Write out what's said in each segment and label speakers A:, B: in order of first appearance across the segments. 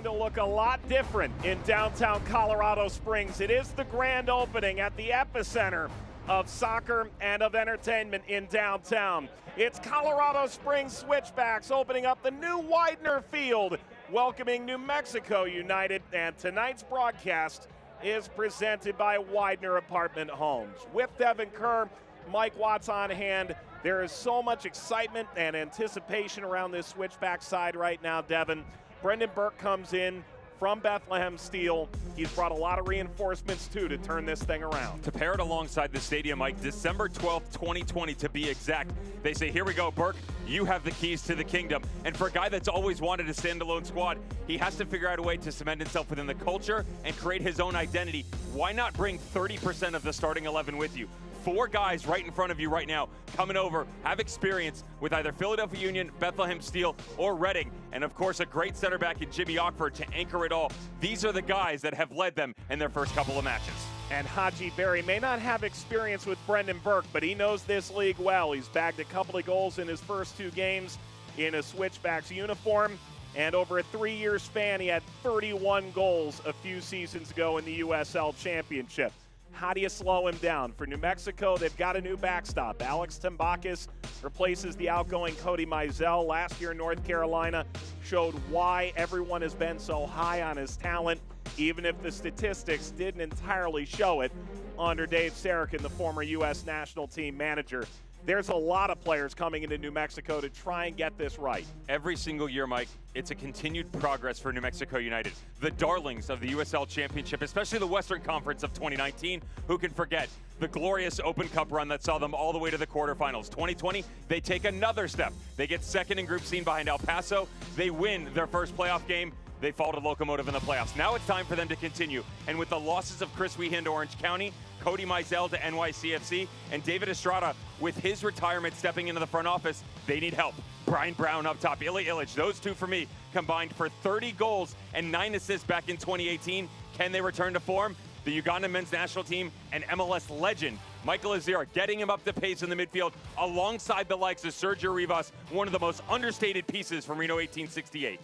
A: going to look a lot different in downtown Colorado Springs. It is the grand opening at the epicenter of soccer and of entertainment in downtown. It's Colorado Springs Switchbacks opening up the new Widener Field, welcoming New Mexico United, and tonight's broadcast is presented by Widener Apartment Homes. With Devin Kerr, Mike Watts on hand. There is so much excitement and anticipation around this Switchback side right now, Devin. Brendan Burke comes in from Bethlehem Steel. He's brought a lot of reinforcements, too, to turn this thing around.
B: To pair it alongside the stadium, Mike, December 12th, 2020, to be exact. They say, here we go, Burke, you have the keys to the kingdom. And for a guy that's always wanted a standalone squad, he has to figure out a way to cement himself within the culture and create his own identity. Why not bring 30% of the starting 11 with you? 4 guys right in front of you right now coming over, have experience with either Philadelphia Union, Bethlehem Steel, or Reading. And of course, a great center back in Jimmy Ockford to anchor it all. These are the guys that have led them in their first couple of matches.
A: And Haji Berry may not have experience with Brendan Burke, but he knows this league well. He's bagged a couple of goals in his first 2 games in a Switchbacks uniform. And over a 3-year span, he had 31 goals a few seasons ago in the USL Championship. How do you slow him down? For New Mexico, they've got a new backstop. Alex Tambakis replaces the outgoing Cody Mizell. Last year, North Carolina showed why everyone has been so high on his talent, even if the statistics didn't entirely show it under Dave Sarachan, the former U.S. national team manager. There's a lot of players coming into New Mexico to try and get this right.
B: Every single year, Mike, it's a continued progress for New Mexico United. The darlings of the USL Championship, especially the Western Conference of 2019. Who can forget the glorious Open Cup run that saw them all the way to the quarterfinals? 2020, they take another step. They get second in Group C behind El Paso. They win their first playoff game. They fall to Locomotive in the playoffs. Now it's time for them to continue. And with the losses of Chris Weehan to Orange County, Cody Mizell to NYCFC, and David Estrada with his retirement stepping into the front office, they need help. Brian Brown up top, Ili Illich, those two for me combined for 30 goals and 9 assists back in 2018. Can they return to form? The Ugandan men's national team and MLS legend Michael Azira getting him up the pace in the midfield alongside the likes of Sergio Rivas, one of the most understated pieces from Reno 1868.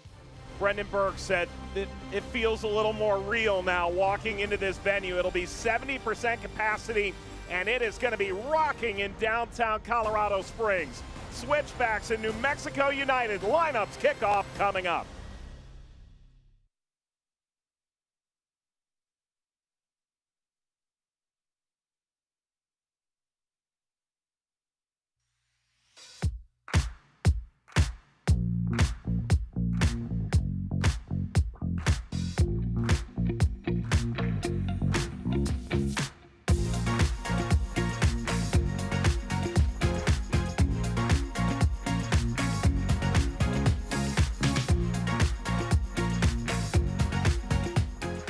A: Brendan Burke said that it feels a little more real now walking into this venue. It'll be 70% capacity, and it is going to be rocking in downtown Colorado Springs. Switchbacks and New Mexico United lineups kickoff coming up.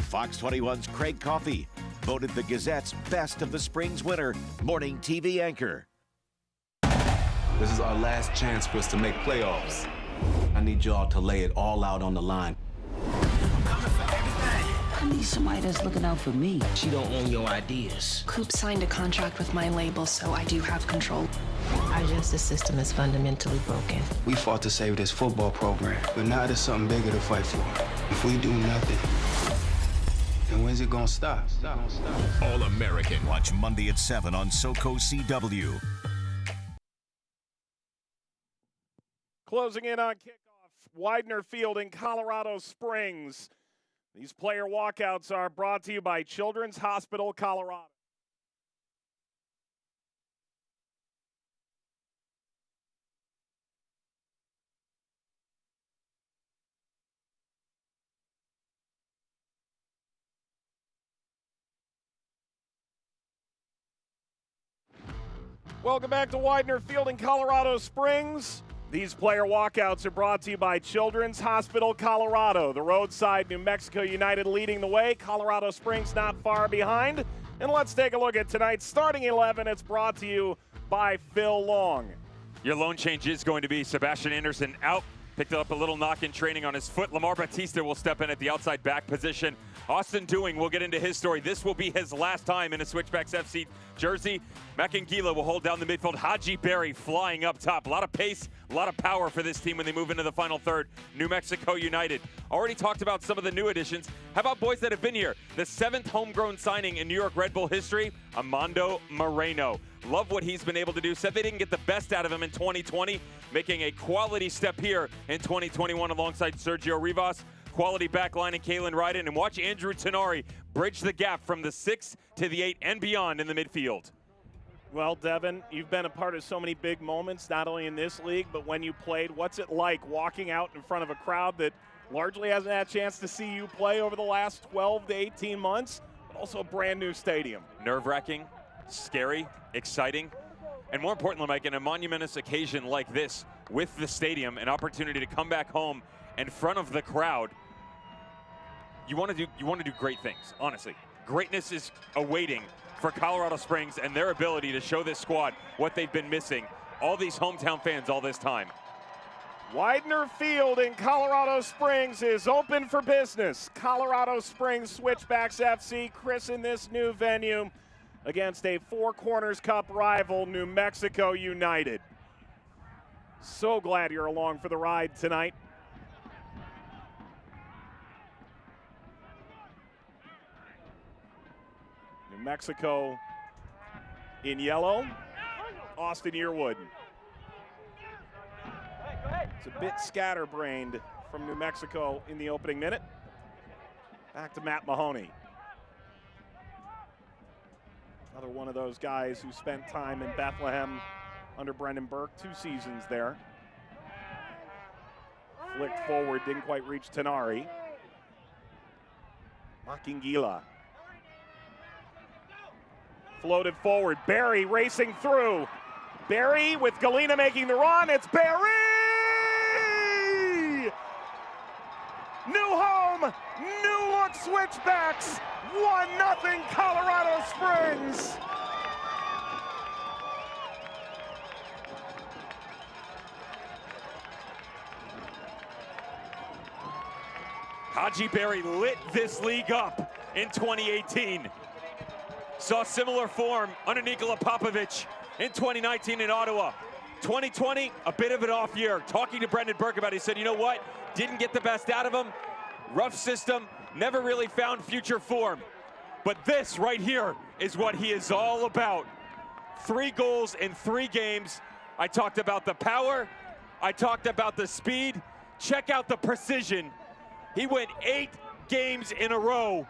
C: Fox 21's Craig Coffey, voted the Gazette's Best of the Spring's winner, morning TV anchor.
D: This is our last chance for us to make playoffs. I need y'all to lay it all out on the line.
E: I need somebody that's looking out for me.
F: She don't own your ideas.
G: Coop signed a contract with my label, so I do have control.
H: Our justice system is fundamentally broken.
I: We fought to save this football program, but now there's something bigger to fight for. If we do nothing, then when's it gonna stop?
J: All-American. Watch Monday at 7 on SoCo CW.
A: Closing in on kickoff, Widener Field in Colorado Springs. These player walkouts are brought to you by Children's Hospital Colorado. Welcome back to Widener Field in Colorado Springs. These player walkouts are brought to you by Children's Hospital Colorado. The roadside New Mexico United leading the way. Colorado Springs not far behind. And let's take a look at tonight's starting 11. It's brought to you by Phil Long.
B: Your lone change is going to be Sebastian Anderson out. Picked up a little knock in training on his foot. Lamar Batista will step in at the outside back position. Austin Dewing will get into his story. This will be his last time in a Switchbacks FC jersey. Makangila will hold down the midfield. Haji Berry flying up top. A lot of pace, a lot of power for this team when they move into the final third. New Mexico United. Already talked about some of the new additions. How about boys that have been here? The 7th homegrown signing in New York Red Bull history, Armando Moreno. Love what he's been able to do. Said they didn't get the best out of him in 2020, making a quality step here in 2021 alongside Sergio Rivas. Quality backline and Kalen Ryden. And watch Andrew Tenari bridge the gap from the 6 to the 8 and beyond in the midfield.
A: Well, Devin, you've been a part of so many big moments, not only in this league, but when you played. What's it like walking out in front of a crowd that largely hasn't had a chance to see you play over the last 12 to 18 months, but also a brand new stadium?
B: Nerve-wracking, scary, exciting, and more importantly, Mike, in a monumentous occasion like this, with the stadium, an opportunity to come back home in front of the crowd. You want to do great things, honestly. Greatness is awaiting for Colorado Springs and their ability to show this squad what they've been missing. All these hometown fans all this time.
A: Widener Field in Colorado Springs is open for business. Colorado Springs Switchbacks FC christen this new venue against a Four Corners Cup rival, New Mexico United. So glad you're along for the ride tonight. New Mexico in yellow, Austin Yearwood. It's a bit scatterbrained from New Mexico in the opening minute. Back to Matt Mahoney. Another one of those guys who spent time in Bethlehem under Brendan Burke, 2 seasons there. Flicked forward, didn't quite reach Tenari. Makangila. Floated forward, Barry racing through. Barry with Galena making the run, it's Barry! New home, new look Switchbacks, 1-0 Colorado Springs.
B: Haji Berry lit this league up in 2018. Saw similar form under Nikola Popovic in 2019 in Ottawa. 2020, a bit of an off year. Talking to Brendan Burke about it, he said, you know what? Didn't get the best out of him. Rough system, never really found future form. But this right here is what he is all about. 3 goals in 3 games. I talked about the power. I talked about the speed. Check out the precision. He went 8 games in a row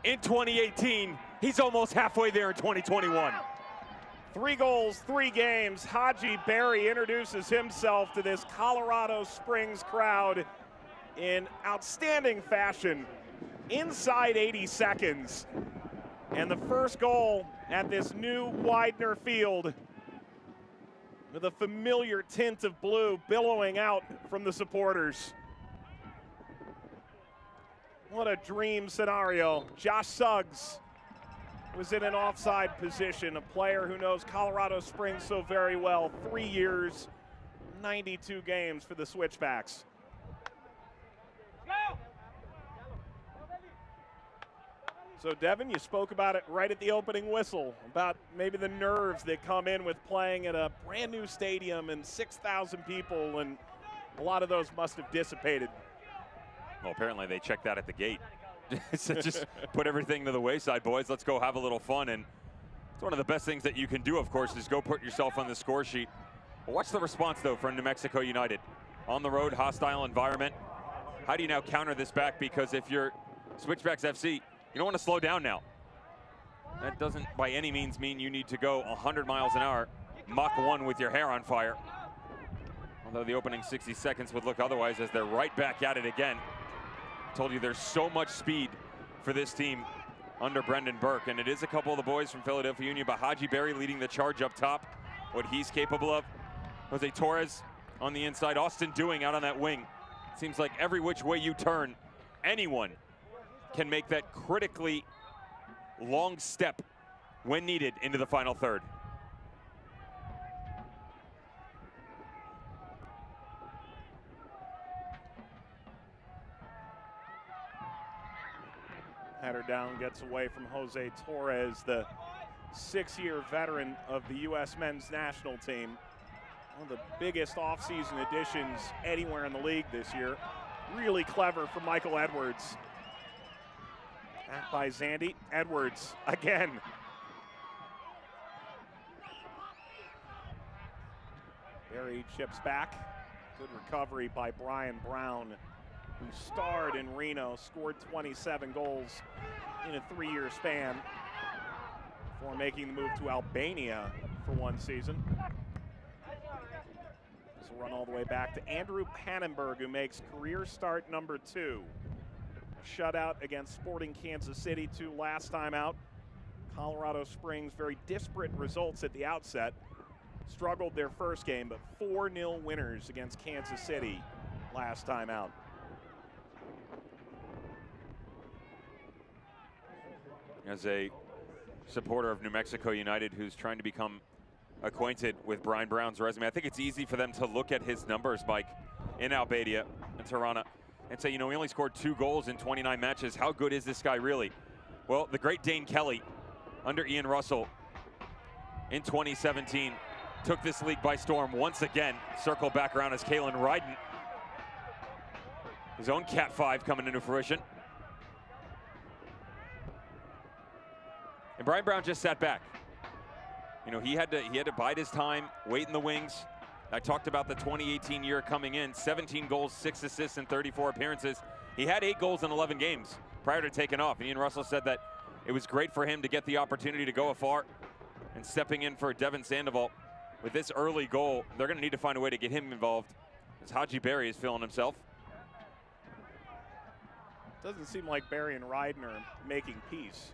B: in 2018. He's almost halfway there in 2021.
A: 3 goals, 3 games. Haji Berry introduces himself to this Colorado Springs crowd in outstanding fashion inside 80 seconds. And the first goal at this new Widener Field with a familiar tint of blue billowing out from the supporters. What a dream scenario. Josh Suggs was in an offside position, a player who knows Colorado Springs so very well. 3 years, 92 games for the Switchbacks. So Devin, you spoke about it right at the opening whistle, about maybe the nerves that come in with playing at a brand new stadium and 6,000 people, and a lot of those must have dissipated.
B: Well, apparently they checked that at the gate. So just put everything to the wayside, boys. Let's go have a little fun. And it's one of the best things that you can do, of course, is go put yourself on the score sheet. But watch the response, though, from New Mexico United. On the road, hostile environment. How do you now counter this back? Because if you're Switchbacks FC, you don't want to slow down now. That doesn't by any means mean you need to go 100 miles an hour, Mach 1 with your hair on fire. Although the opening 60 seconds would look otherwise as they're right back at it again. Told you there's so much speed for this team under Brendan Burke, and it is a couple of the boys from Philadelphia Union, but Haji Berry leading the charge up top, what he's capable of. Jose Torres on the inside, Austin Dewing out on that wing. Seems like every which way you turn, anyone can make that critically long step when needed into the final third.
A: Header down, gets away from Jose Torres, the 6-year veteran of the U.S. men's national team. One of the biggest offseason additions anywhere in the league this year. Really clever for Michael Edwards. Back by Zandy. Edwards again. Barry chips back. Good recovery by Brian Brown, who starred in Reno, scored 27 goals in a 3-year span before making the move to Albania for one season. This will run all the way back to Andrew Pannenberg, who makes career start number 2. A shutout against Sporting Kansas City 2 last time out. Colorado Springs, very disparate results at the outset. Struggled their first game, but 4-0 winners against Kansas City last time out.
B: As a supporter of New Mexico United who's trying to become acquainted with Brian Brown's resume, I think it's easy for them to look at his numbers, Mike, in Albania and Tirana and say, you know, he only scored 2 goals in 29 matches. How good is this guy really? Well, the great Dane Kelly under Ian Russell in 2017 took this league by storm once again. Circle back around as Kalen Ryden, his own Cat 5 coming into fruition. And Brian Brown just sat back. You know, he had to bide his time, wait in the wings. I talked about the 2018 year coming in, 17 goals, 6 assists in 34 appearances. He had 8 goals in 11 games prior to taking off. And Ian Russell said that it was great for him to get the opportunity to go afar, and stepping in for Devin Sandoval. With this early goal, they're going to need to find a way to get him involved, as Haji Berry is feeling himself.
A: Doesn't seem like Barry and Ryden are making peace.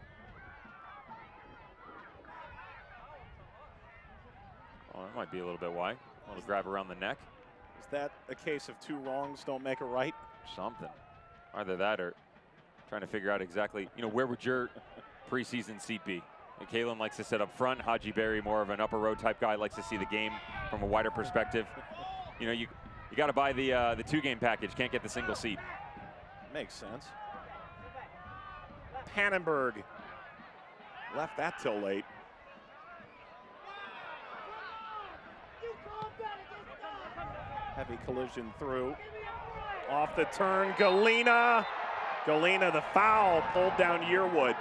B: Oh, that might be a little bit why. A little grab around the neck.
A: Is that a case of 2 wrongs don't make a right?
B: Something. Either that or trying to figure out exactly, you know, where would your preseason seat be? And Kalen likes to sit up front. Haji Berry, more of an upper row type guy, likes to see the game from a wider perspective. You know, you got to buy the 2-game package. Can't get the single seat.
A: Makes sense. Pannenberg left that till late. Heavy collision through. Off the turn, Galena. Galena, the foul, pulled down Yearwood.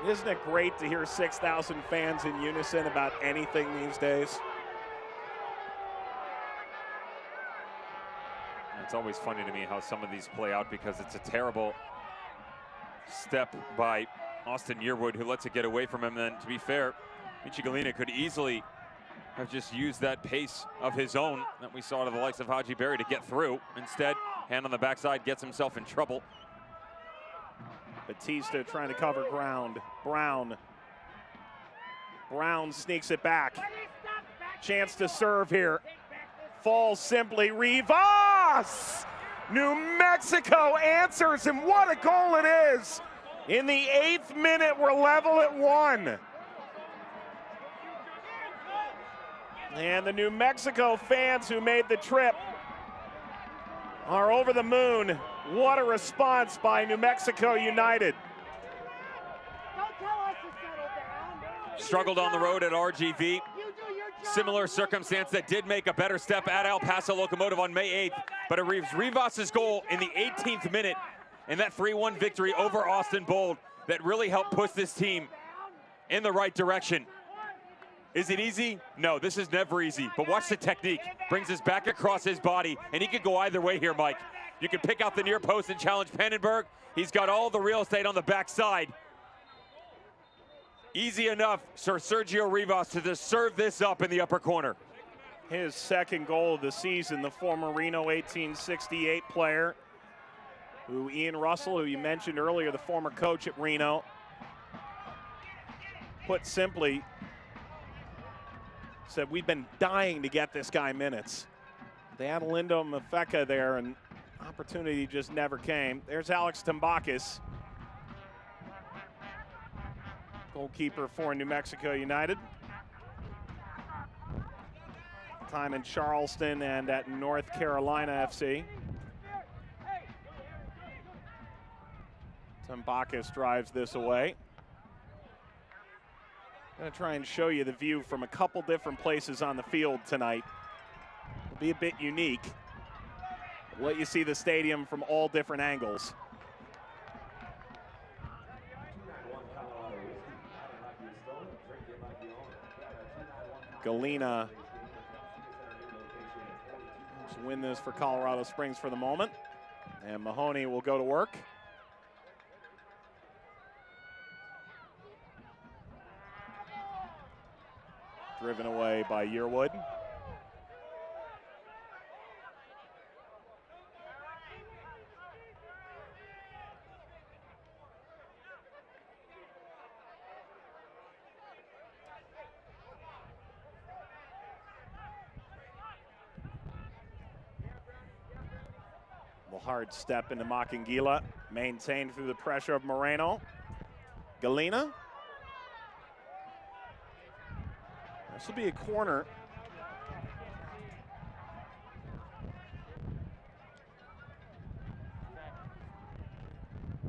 A: Isn't it great to hear 6,000 fans in unison about anything these days?
B: It's always funny to me how some of these play out, because it's a terrible step by Austin Yearwood, who lets it get away from him. And then, to be fair, Michi Galena could easily have just used that pace of his own that we saw to the likes of Haji Berry to get through. Instead, hand on the backside, gets himself in trouble.
A: Batista trying to cover ground. Brown sneaks it back. Chance to serve here. Falls simply. Rivas! New Mexico answers, and what a goal it is. In the 8th minute, we're level at 1. And the New Mexico fans who made the trip are over the moon. What a response by New Mexico United.
B: Struggled on the road at RGV. Similar circumstance that did make a better step at El Paso Locomotive on May 8th. But it was Rivas' goal in the 18th minute and that 3-1 victory over Austin Bold that really helped push this team in the right direction. Is it easy? No, this is never easy. But watch the technique. Brings his back across his body, and he could go either way here, Mike. You can pick out the near post and challenge Pannenberg. He's got all the real estate on the backside. Easy enough for Sergio Rivas to just serve this up in the upper corner.
A: His 2nd goal of the season, the former Reno 1868 player, who Ian Russell, who you mentioned earlier, the former coach at Reno, put simply, said, we've been dying to get this guy minutes. They had Lindo Mafeka there, and opportunity just never came. There's Alex Tambakis, goalkeeper for New Mexico United. Time in Charleston and at North Carolina FC. Bacchus drives this away. I'm going to try and show you the view from a couple different places on the field tonight. It'll be a bit unique. We'll let you see the stadium from all different angles. Galena to win this for Colorado Springs for the moment. And Mahoney will go to work. Driven away by Yearwood. Hard step into Makangila, maintained through the pressure of Moreno. Galena. This will be a corner.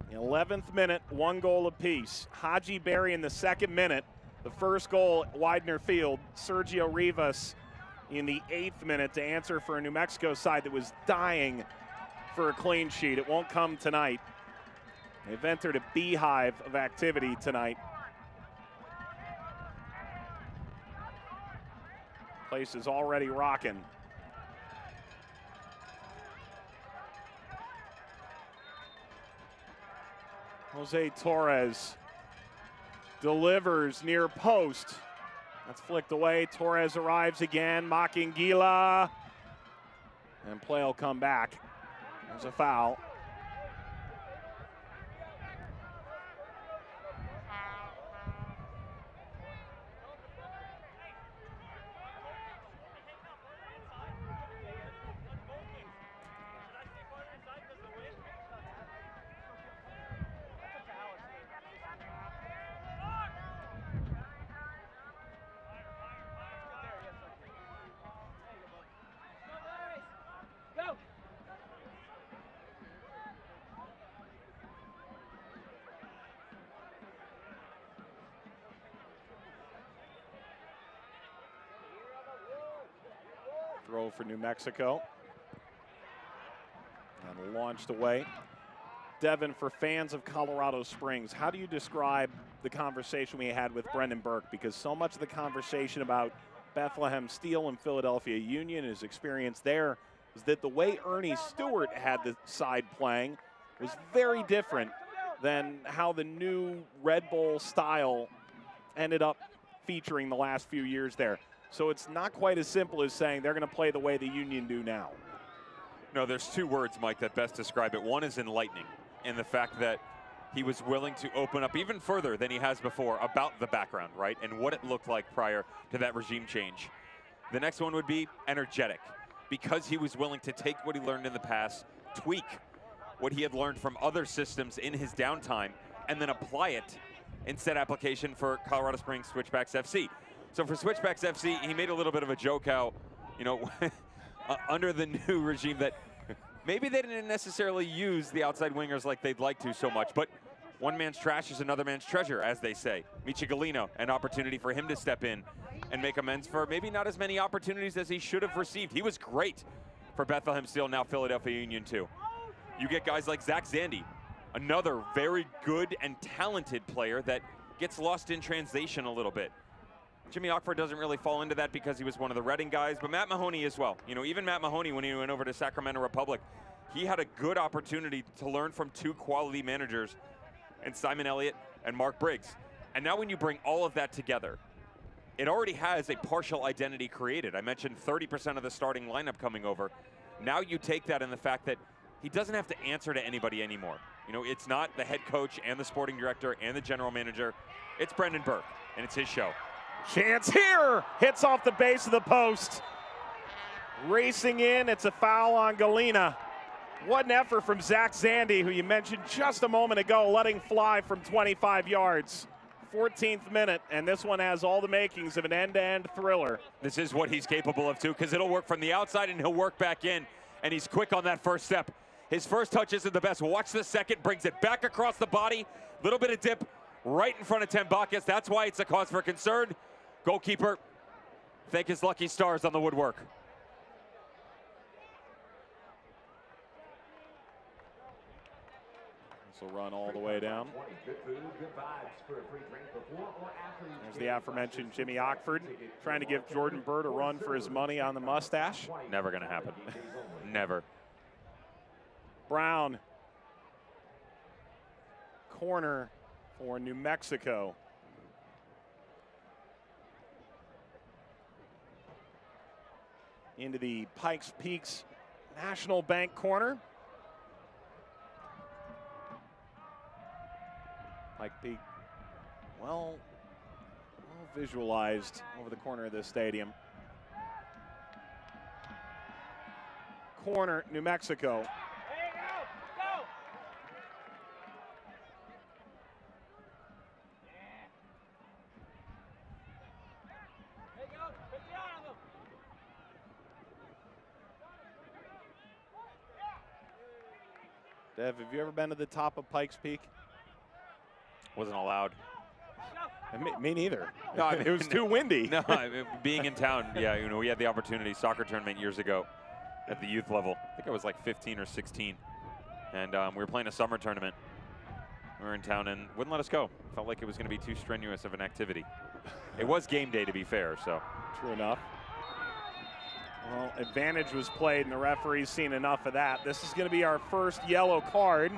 A: The 11th minute, 1 goal apiece. Haji Berry in the 2nd minute. The first goal at Widener Field. Sergio Rivas in the 8th minute to answer for a New Mexico side that was dying for a clean sheet. It won't come tonight. They've entered a beehive of activity tonight. Place is already rocking. Jose Torres delivers near post. That's flicked away. Torres arrives again. Makangila. And play will come back. There's a foul. Throw for New Mexico. And launched away. Devin, for fans of Colorado Springs, how do you describe the conversation we had with Brendan Burke? Because so much of the conversation about Bethlehem Steel and Philadelphia Union, his experience there, is that the way Ernie Stewart had the side playing was very different than how the new Red Bull style ended up featuring the last few years there. So it's not quite as simple as saying they're going to play the way the Union do now.
B: No, there's 2 words, Mike, that best describe it. One is enlightening, and the fact that he was willing to open up even further than he has before about the background, right, and what it looked like prior to that regime change. The next one would be energetic, because he was willing to take what he learned in the past, tweak what he had learned from other systems in his downtime, and then apply it in set application for Colorado Springs Switchbacks FC. So for Switchbacks FC, he made a little bit of a joke how, you know, under the new regime that maybe they didn't necessarily use the outside wingers like they'd like to so much, but one man's trash is another man's treasure, as they say. Michi Galeno, an opportunity for him to step in and make amends for maybe not as many opportunities as he should have received. He was great for Bethlehem Steel, now Philadelphia Union too. You get guys like Zach Zandy, another very good and talented player that gets lost in translation a little bit. Jimmy Ockford doesn't really fall into that because he was one of the Reading guys, but Matt Mahoney as well. You know, even Matt Mahoney, when he went over to Sacramento Republic, he had a good opportunity to learn from 2 quality managers, and Simon Elliott and Mark Briggs. And now when you bring all of that together, it already has a partial identity created. I mentioned 30% of the starting lineup coming over. Now you take that and the fact that he doesn't have to answer to anybody anymore. You know, it's not the head coach and the sporting director and the general manager. It's Brendan Burke, and it's his show.
A: Chance here, hits off the base of the post. Racing in, it's a foul on Galena. What an effort from Zach Zandy, who you mentioned just a moment ago, letting fly from 25 yards. 14th minute, and this one has all the makings of an end-to-end thriller.
B: This is what he's capable of too, because it'll work from the outside and he'll work back in, and he's quick on that first step. His first touch isn't the best. Watch the second, brings it back across the body. Little bit of dip right in front of Tembakis. That's why it's a cause for concern. Goalkeeper, thank his lucky stars on the woodwork.
A: This will run all the way down. There's the aforementioned Jimmy Ockford trying to give Jordan Bird a run for his money on the mustache.
B: Never going to happen. Never.
A: Brown. Corner for New Mexico. Into the Pikes Peaks National Bank corner. Pike Peak, well visualized over the corner of this stadium. Corner, New Mexico. Dev, have you ever been to the top of Pikes Peak?
B: Wasn't allowed.
A: Me neither.
B: No, I mean,
A: it was too windy.
B: No, I mean, being in town, yeah, you know, we had the opportunity, soccer tournament years ago at the youth level. I think I was like 15 or 16. And we were playing a summer tournament. We were in town and wouldn't let us go. Felt like it was going to be too strenuous of an activity. It was game day, to be fair, so.
A: True enough. Well, advantage was played, and the referee's seen enough of that. This is going to be our first yellow card.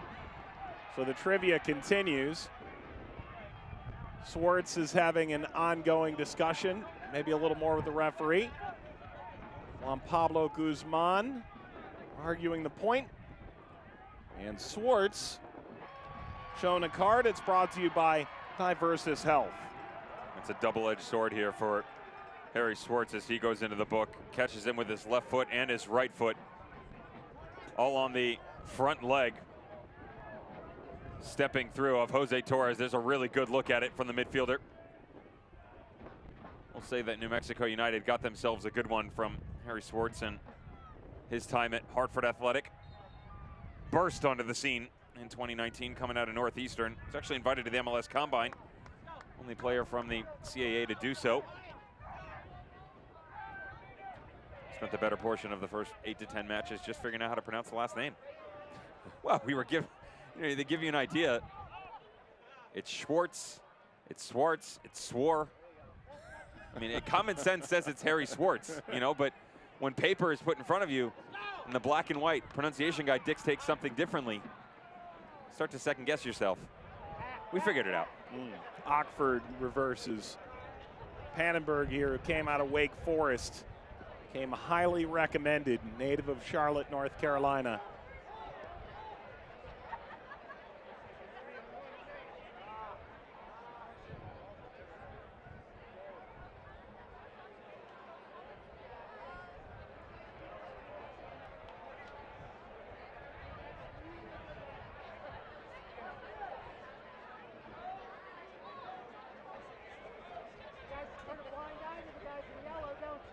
A: So the trivia continues. Swartz is having an ongoing discussion, maybe a little more with the referee. Juan Pablo Guzman arguing the point. And Swartz shown a card. It's brought to you by Diversus Health.
B: It's a double-edged sword here for Harry Swartz as he goes into the book, catches him with his left foot and his right foot, all on the front leg. Stepping through of Jose Torres. There's a really good look at it from the midfielder. We'll say that New Mexico United got themselves a good one from Harry Swartz and his time at Hartford Athletic. Burst onto the scene in 2019, coming out of Northeastern. Was actually invited to the MLS Combine. Only player from the CAA to do so. Spent the better portion of the first 8 to 10 matches just figuring out how to pronounce the last name. Well, we were given, you know, they give you an idea. It's Schwartz, it's Swartz, it's Swar. I mean, common sense says it's Harry Swartz, you know, but when paper is put in front of you and the black and white pronunciation guy dictates something differently, start to second guess yourself. We figured it out.
A: Ockford reverses. Pannenberg here, who came out of Wake Forest, came highly recommended, native of Charlotte, North Carolina.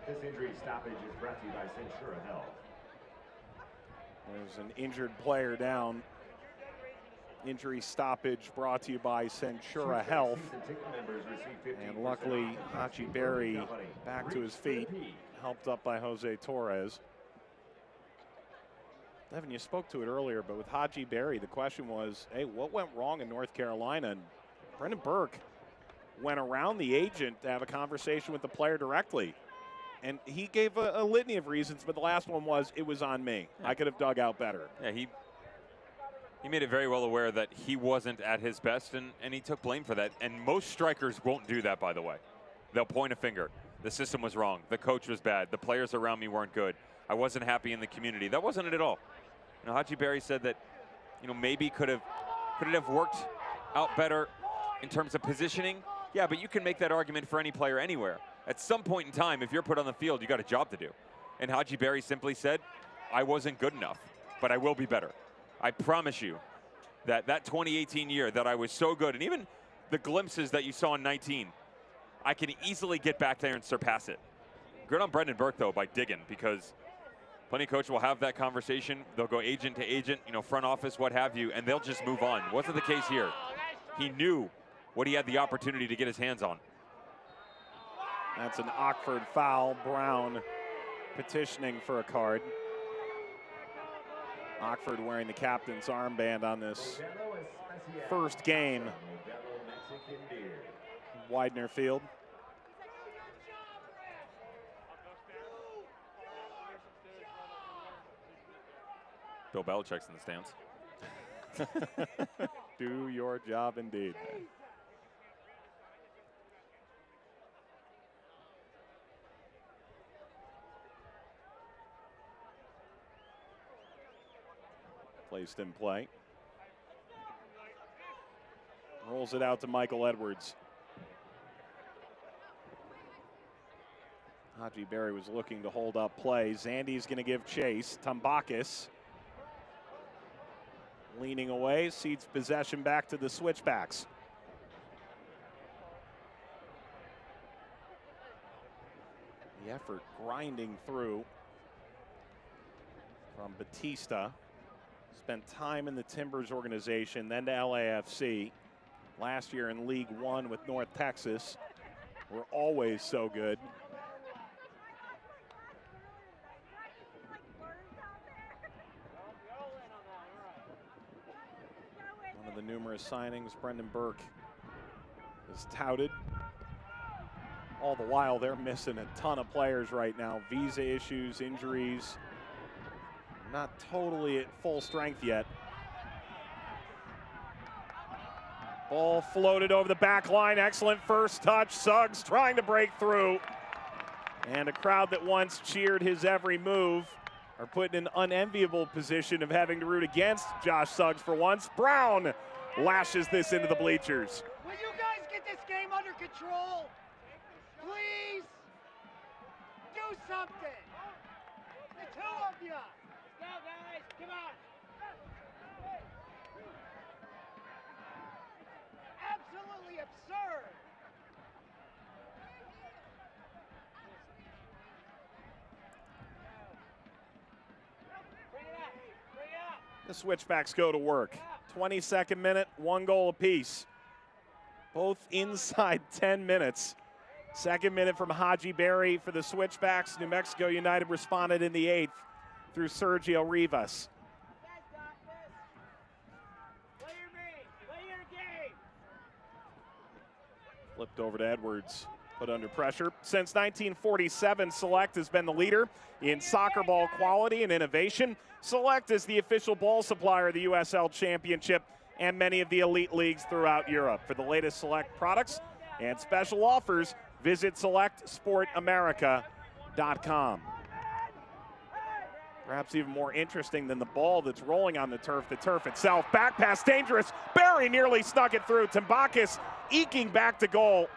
K: This injury stoppage is brought to you by Centura Health.
A: There's an injured player down. Injury stoppage brought to you by Centura Health. And luckily, Hachi Berry back to his feet, helped up by Jose Torres. Evan, you spoke to it earlier, but with Haji Berry, the question was, hey, what went wrong in North Carolina? And Brendan Burke went around the agent to have a conversation with the player directly. And he gave a litany of reasons, but the last one was, it was on me. Yeah. I could have dug out better.
B: Yeah, he made it very well aware that he wasn't at his best, and he took blame for that. And most strikers won't do that, by the way. They'll point a finger. The system was wrong. The coach was bad. The players around me weren't good. I wasn't happy in the community. That wasn't it at all. You know, Haji Berry said that, you know, maybe could it have worked out better in terms of positioning? Yeah, but you can make that argument for any player anywhere. At some point in time, if you're put on the field, you got a job to do. And Haji Berry simply said, I wasn't good enough, but I will be better. I promise you that 2018 year that I was so good, and even the glimpses that you saw in 19, I can easily get back there and surpass it. Good on Brendan Burke, though, by digging, because Plenty of coaches will have that conversation. They'll go agent to agent, front office, what have you, and they'll just move on. Wasn't the case here. He knew what he had the opportunity to get his hands on.
A: That's an Oxford foul. Brown petitioning for a card. Oxford wearing the captain's armband on this first game. Widener Field.
B: Bill Belichick's in the stands.
A: Do your job indeed. Placed in play. Rolls it out to Michael Edwards. Haji Berry was looking to hold up play. Zandy's going to give chase. Tambakis leaning away, cedes possession back to the Switchbacks. The effort grinding through from Batista. Spent time in the Timbers organization, then to LAFC. Last year in League One with North Texas. We're always so good. One of the numerous signings Brendan Burke is touted. All the while, they're missing a ton of players right now. Visa issues, injuries. Not totally at full strength yet. Ball floated over the back line. Excellent first touch. Suggs trying to break through. And a crowd that once cheered his every move are put in an unenviable position of having to root against Josh Suggs for once. Brown lashes this into the bleachers.
L: Will you guys get this game under control? Please? Do something. The two of you. Let's go, guys. Come on. Absolutely absurd. Bring it up. Bring it up.
A: The Switchbacks go to work. 22nd minute, 1 goal apiece. Both inside 10 minutes. Second minute from Haji Berry for the Switchbacks. New Mexico United responded in the 8th through Sergio Rivas. Flipped over to Edwards, put under pressure. Since 1947, Select has been the leader in soccer ball quality and innovation. Select is the official ball supplier of the USL Championship and many of the elite leagues throughout Europe. For the latest Select products and special offers, visit SelectSportAmerica.com. Perhaps even more interesting than the ball that's rolling on the turf itself. Back pass dangerous. Berry nearly snuck it through. Tambakis eking back to goal.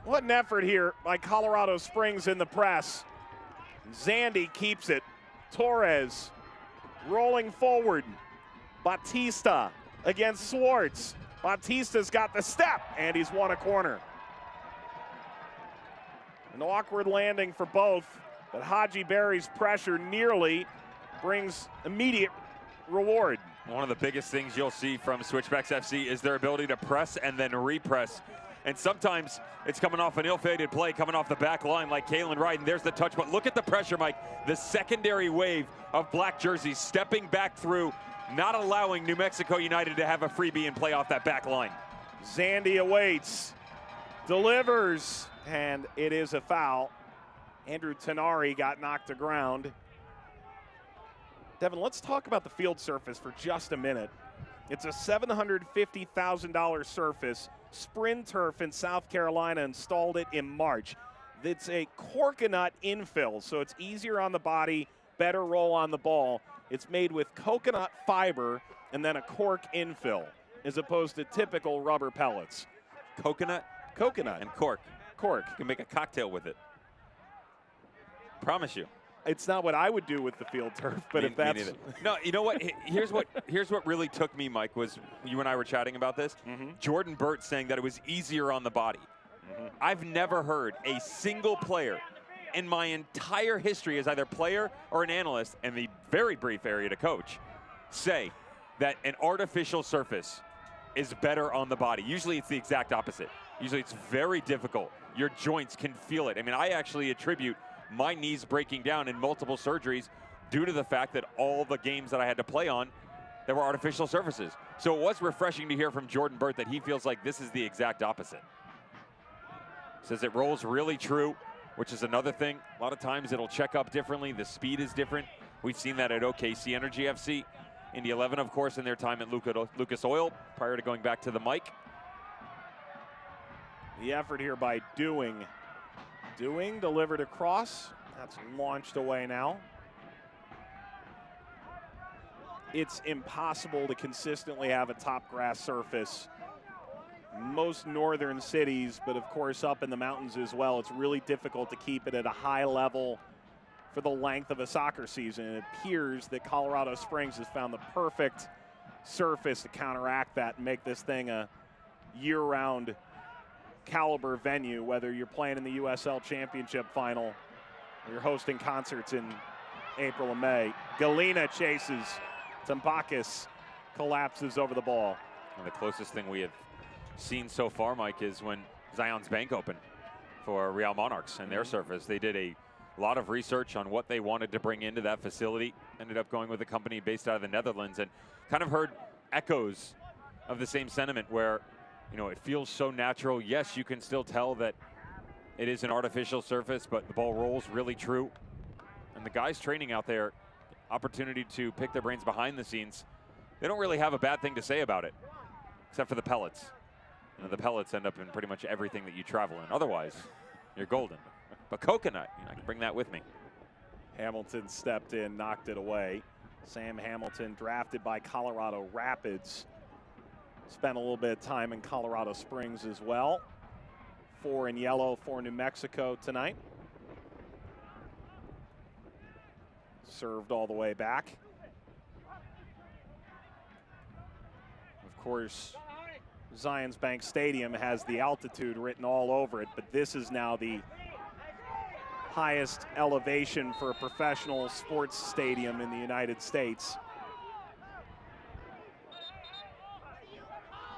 A: What an effort here by Colorado Springs in the press. Zandy keeps it. Torres rolling forward. Batista against Swartz. Batista's got the step, and he's won a corner. An awkward landing for both, but Haji Berry's pressure nearly brings immediate reward.
B: One of the biggest things you'll see from Switchbacks FC is their ability to press and then repress. And sometimes it's coming off an ill-fated play, coming off the back line like Kalen Wright, and there's the touch. But look at the pressure, Mike. The secondary wave of black jerseys stepping back through, not allowing New Mexico United to have a freebie and play off that back line.
A: Zandy awaits, delivers, and it is a foul. Andrew Tenari got knocked to ground. Devin, let's talk about the field surface for just a minute. It's a $750,000 surface. Sprint Turf in South Carolina installed it in March. It's a coconut infill, so it's easier on the body, better roll on the ball. It's made with coconut fiber and then a cork infill, as opposed to typical rubber pellets.
B: Coconut?
A: Coconut.
B: And cork.
A: Cork.
B: You can make a cocktail with it. Promise you.
A: It's not what I would do with the field turf, but if that's...
B: No, you know what? Here's what really took me, Mike, was you and I were chatting about this. Jordan Burt saying that it was easier on the body. I've never heard a single player in my entire history as either player or an analyst, and the very brief area to coach, say that an artificial surface is better on the body. Usually it's the exact opposite. Usually it's very difficult. Your joints can feel it. I mean, I actually attribute my knees breaking down in multiple surgeries due to the fact that all the games that I had to play on, there were artificial surfaces. So it was refreshing to hear from Jordan Burt that he feels like this is the exact opposite. Says it rolls really true, which is another thing. A lot of times it'll check up differently. The speed is different. We've seen that at OKC Energy FC. Indy 11, of course, in their time at Lucas Oil, prior to going back to the mic.
A: The effort here by Doing. Doing delivered across. That's launched away now. It's impossible to consistently have a top grass surface. Most northern cities, but of course up in the mountains as well, it's really difficult to keep it at a high level for the length of a soccer season. It appears that Colorado Springs has found the perfect surface to counteract that and make this thing a year-round caliber venue, whether you're playing in the USL Championship final or you're hosting concerts in April and May. Galena chases. Tambakis collapses over the ball.
B: And the closest thing we have seen so far, Mike, is when Zion's Bank opened for Real Monarchs and their surface. They did a lot of research on what they wanted to bring into that facility. Ended up going with a company based out of the Netherlands and kind of heard echoes of the same sentiment where, you know, it feels so natural. Yes, you can still tell that it is an artificial surface, but the ball rolls really true. And the guys training out there, opportunity to pick their brains behind the scenes, they don't really have a bad thing to say about it, except for the pellets. You know, the pellets end up in pretty much everything that you travel in. Otherwise, you're golden. But coconut, you know, I can bring that with me.
A: Hamilton stepped in, knocked it away. Sam Hamilton, drafted by Colorado Rapids. Spent a little bit of time in Colorado Springs as well. 4 in yellow for New Mexico tonight. Served all the way back. Of course, Zions Bank Stadium has the altitude written all over it, but this is now the highest elevation for a professional sports stadium in the United States.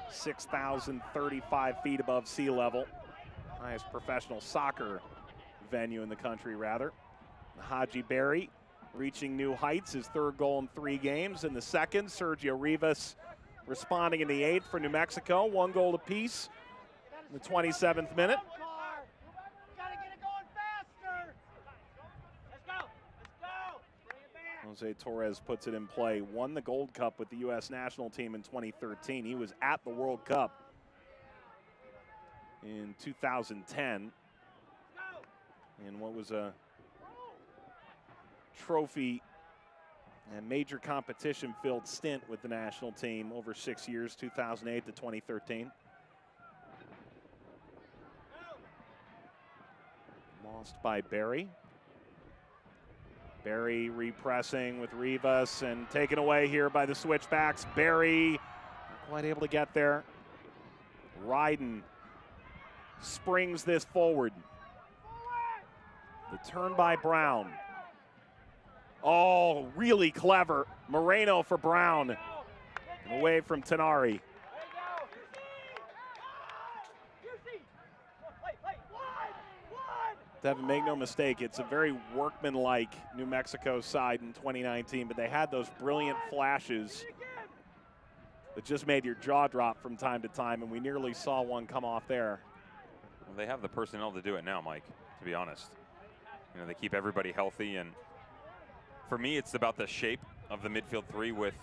A: 6,035 feet above sea level. Highest professional soccer venue in the country, rather. Haji Berry reaching new heights, his 3rd goal in 3 games. In the 2nd, Sergio Rivas responding in the 8th for New Mexico. 1 goal apiece in the 27th minute. Jose Torres puts it in play. Won the Gold Cup with the U.S. national team in 2013. He was at the World Cup in 2010 in what was a trophy and major competition-filled stint with the national team over 6 years, 2008 to 2013. Lost by Barry. Barry repressing with Rivas and taken away here by the Switchbacks. Barry not quite able to get there. Ryden springs this forward. The turn by Brown. Oh, really clever. Moreno for Brown. And away from Tenari. Devin, make no mistake, it's a very workmanlike New Mexico side in 2019, but they had those brilliant flashes that just made your jaw drop from time to time, and we nearly saw one come off there.
B: Well, they have the personnel to do it now, Mike, to be honest. You know, they keep everybody healthy, and for me, it's about the shape of the midfield 3 with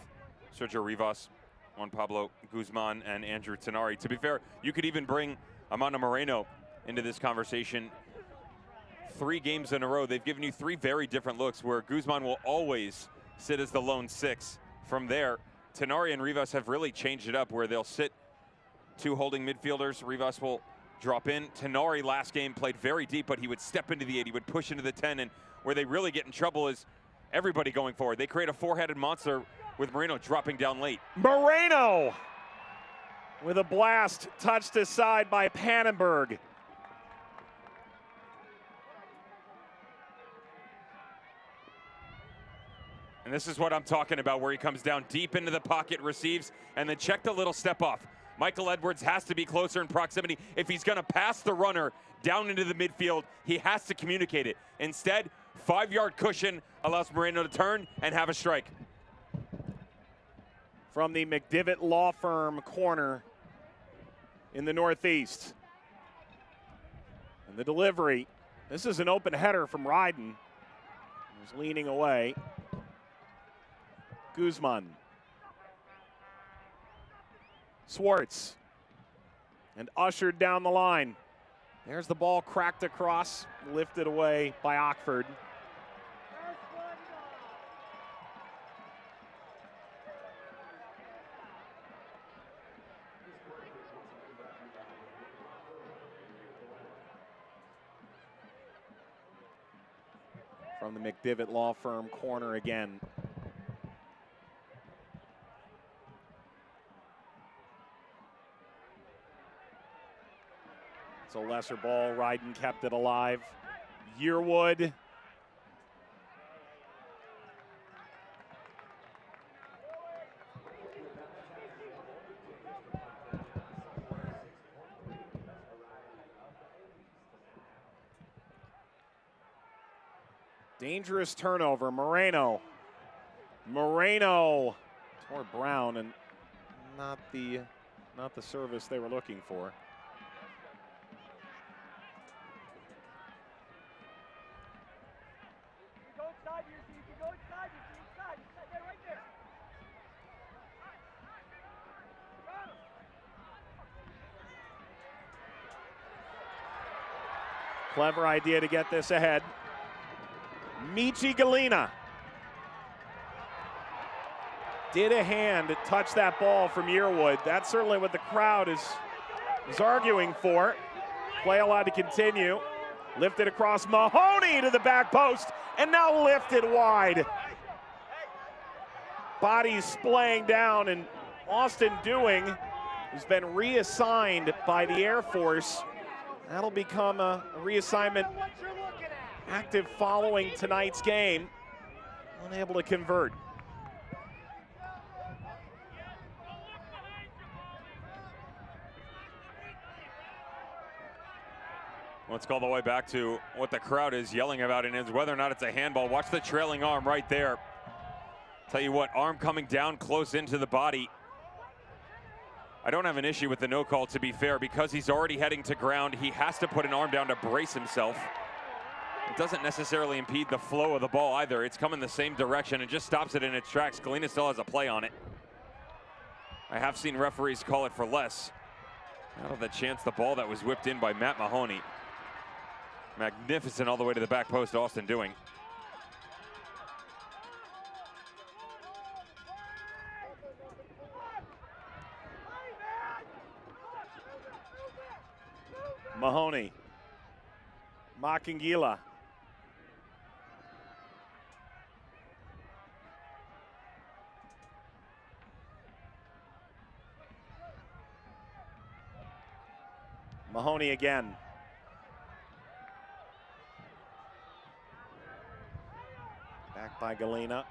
B: Sergio Rivas, Juan Pablo Guzman, and Andrew Tenari. To be fair, you could even bring Amanda Moreno into this conversation. 3 games in a row, they've given you 3 very different looks where Guzman will always sit as the lone 6. From there, Tenari and Rivas have really changed it up where they'll sit 2 holding midfielders. Rivas will drop in. Tenari last game played very deep, but he would step into the 8, he would push into the 10, and where they really get in trouble is everybody going forward. They create a 4-headed monster with Moreno dropping down late.
A: Moreno with a blast touched aside by Pannenberg.
B: And this is what I'm talking about, where he comes down deep into the pocket, receives, and then check the little step off. Michael Edwards has to be closer in proximity. If he's gonna pass the runner down into the midfield, he has to communicate it. Instead, 5-yard cushion allows Moreno to turn and have a strike.
A: From the McDivitt Law Firm corner in the Northeast. And the delivery, this is an open header from Ryden. He's leaning away. Guzman. Swartz. And ushered down the line. There's the ball cracked across, lifted away by Ockford. From the McDivitt Law Firm corner again. It's a lesser ball. Ryden kept it alive. Yearwood. Dangerous turnover. Moreno toward Brown, and not the service they were looking for. Clever idea to get this ahead. Michi Galina did a hand touch that ball from Yearwood. That's certainly what the crowd is arguing for. Play allowed to continue. Lifted across Mahoney to the back post, and now lifted wide. Bodies splaying down, and Austin Dewing has been reassigned by the Air Force. That'll become a reassignment active following tonight's game. Unable to convert.
B: Let's go all the way back to what the crowd is yelling about, and is whether or not it's a handball. Watch the trailing arm right there. Tell you what, arm coming down close into the body. I don't have an issue with the no call, to be fair, because he's already heading to ground. He has to put an arm down to brace himself. It doesn't necessarily impede the flow of the ball either. It's coming the same direction and just stops it in its tracks. Galina still has a play on it. I have seen referees call it for less. Out of the chance, the ball that was whipped in by Matt Mahoney. Magnificent all the way to the back post, Austin Dewing.
A: Mahoney. Makangila. Mahoney again. Back by Galina.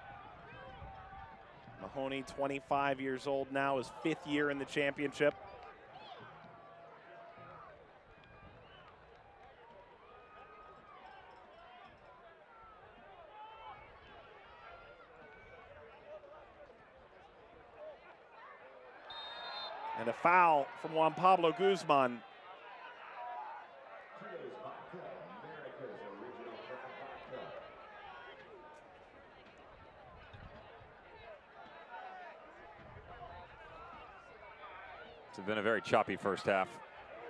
A: Mahoney, 25 years old now, his 5th year in the championship. And a foul from Juan Pablo Guzman.
B: It's been a very choppy first half.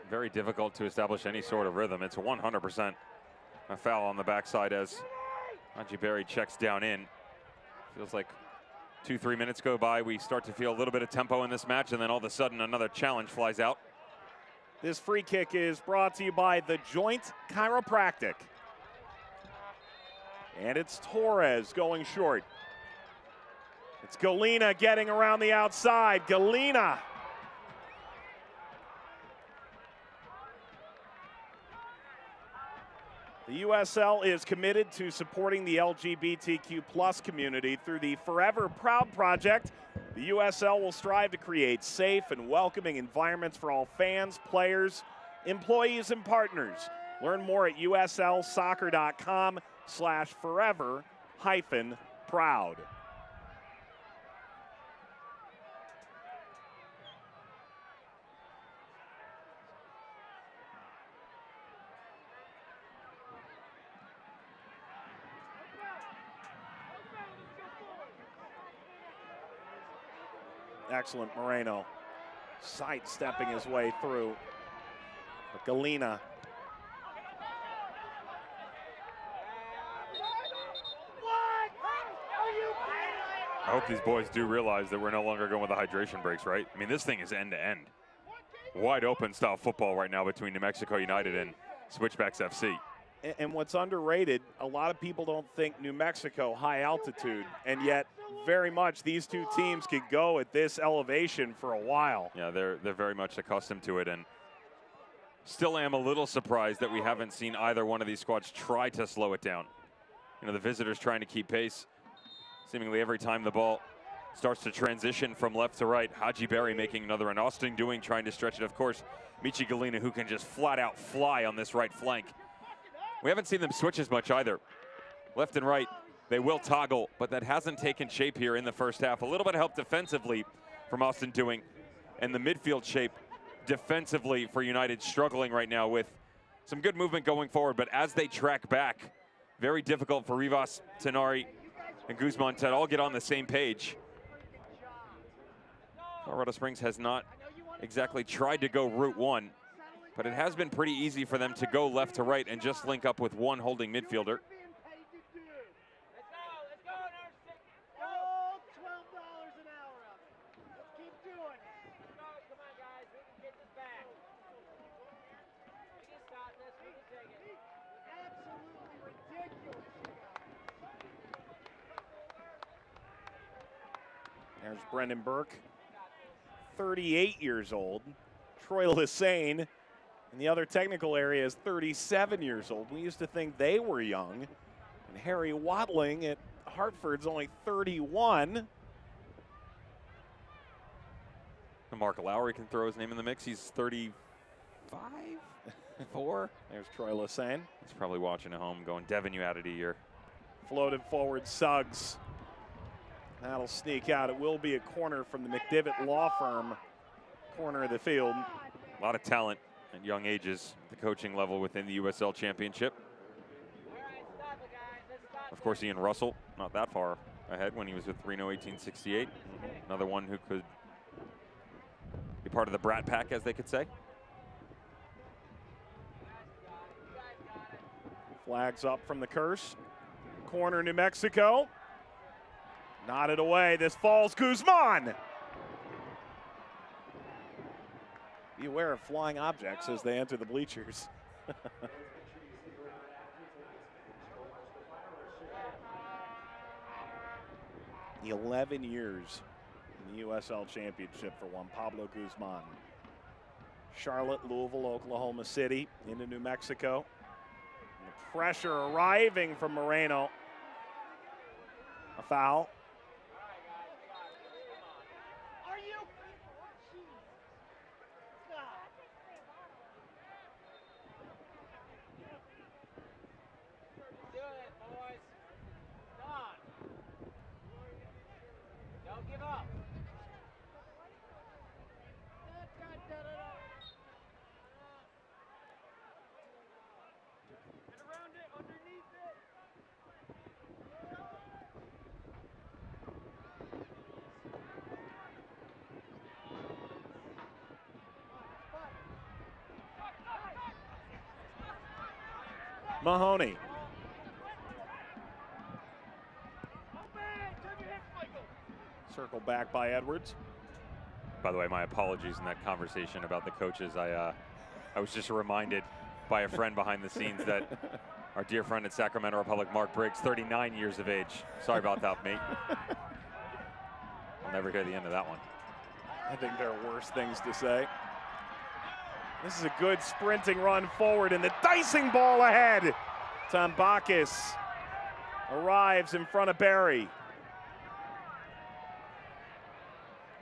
B: Very difficult to establish any sort of rhythm. It's 100% a foul on the backside as Najee Berry checks down in. Feels like 2-3 minutes go by, we start to feel a little bit of tempo in this match, and then all of a sudden another challenge flies out.
A: This free kick is brought to you by The Joint Chiropractic. And it's Torres going short. It's Galina getting around the outside. Galina. The USL is committed to supporting the LGBTQ+ community through the Forever Proud project. The USL will strive to create safe and welcoming environments for all fans, players, employees, and partners. Learn more at uslsoccer.com/forever-proud. Excellent Moreno, sidestepping his way through. But Galena.
B: I hope these boys do realize that we're no longer going with the hydration breaks, right? I mean, this thing is end to end. Wide open style football right now between New Mexico United and Switchbacks FC.
A: And what's underrated, a lot of people don't think New Mexico high altitude, and yet very much these two teams could go at this elevation for a while.
B: Yeah, they're very much accustomed to it, and still am a little surprised that we haven't seen either one of these squads try to slow it down. You know, the visitors trying to keep pace. Seemingly every time the ball starts to transition from left to right, Haji Berry making another, and Austin Doing trying to stretch it. Of course, Michi Galena, who can just flat out fly on this right flank. We haven't seen them switch as much either. Left and right, they will toggle, but that hasn't taken shape here in the first half. A little bit of help defensively from Austin Doing, and the midfield shape defensively for United struggling right now with some good movement going forward, but as they track back, very difficult for Rivas, Tenari, and Guzman to all get on the same page. Colorado Springs has not exactly tried to go route one, but it has been pretty easy for them to go left to right and just link up with one holding midfielder.
A: There's Brendan Burke, 38 years old. Troy Lissain in the other technical area is 37 years old. We used to think they were young. And Harry Watling at Hartford's only 31.
B: And Mark Lowry can throw his name in the mix. He's 35, 4.
A: There's Troy Lissain.
B: He's probably watching at home going, Devin, you added a year.
A: Floated forward Suggs. That'll sneak out. It will be a corner from the McDivitt Law Firm, corner of the field.
B: A lot of talent at young ages at the coaching level within the USL Championship. Of course, Ian Russell, not that far ahead when he was with Reno 1868. Another one who could be part of the Brat Pack, as they could say.
A: Flags up from the curse. Corner, New Mexico. Nodded away. This falls Guzman. Be aware of flying objects as they enter the bleachers. 11 years in the USL Championship for Juan Pablo Guzman. Charlotte, Louisville, Oklahoma City, into New Mexico. And the pressure arriving from Moreno. A foul. Mahoney. Circle back by Edwards.
B: By the way, my apologies in that conversation about the coaches. I was just reminded by a friend behind the scenes that our dear friend at Sacramento Republic, Mark Briggs, 39 years of age. Sorry about that, mate. I'll never hear the end of that one.
A: I think there are worse things to say. This is a good sprinting run forward and the dicing ball ahead. Tambakis arrives in front of Barry.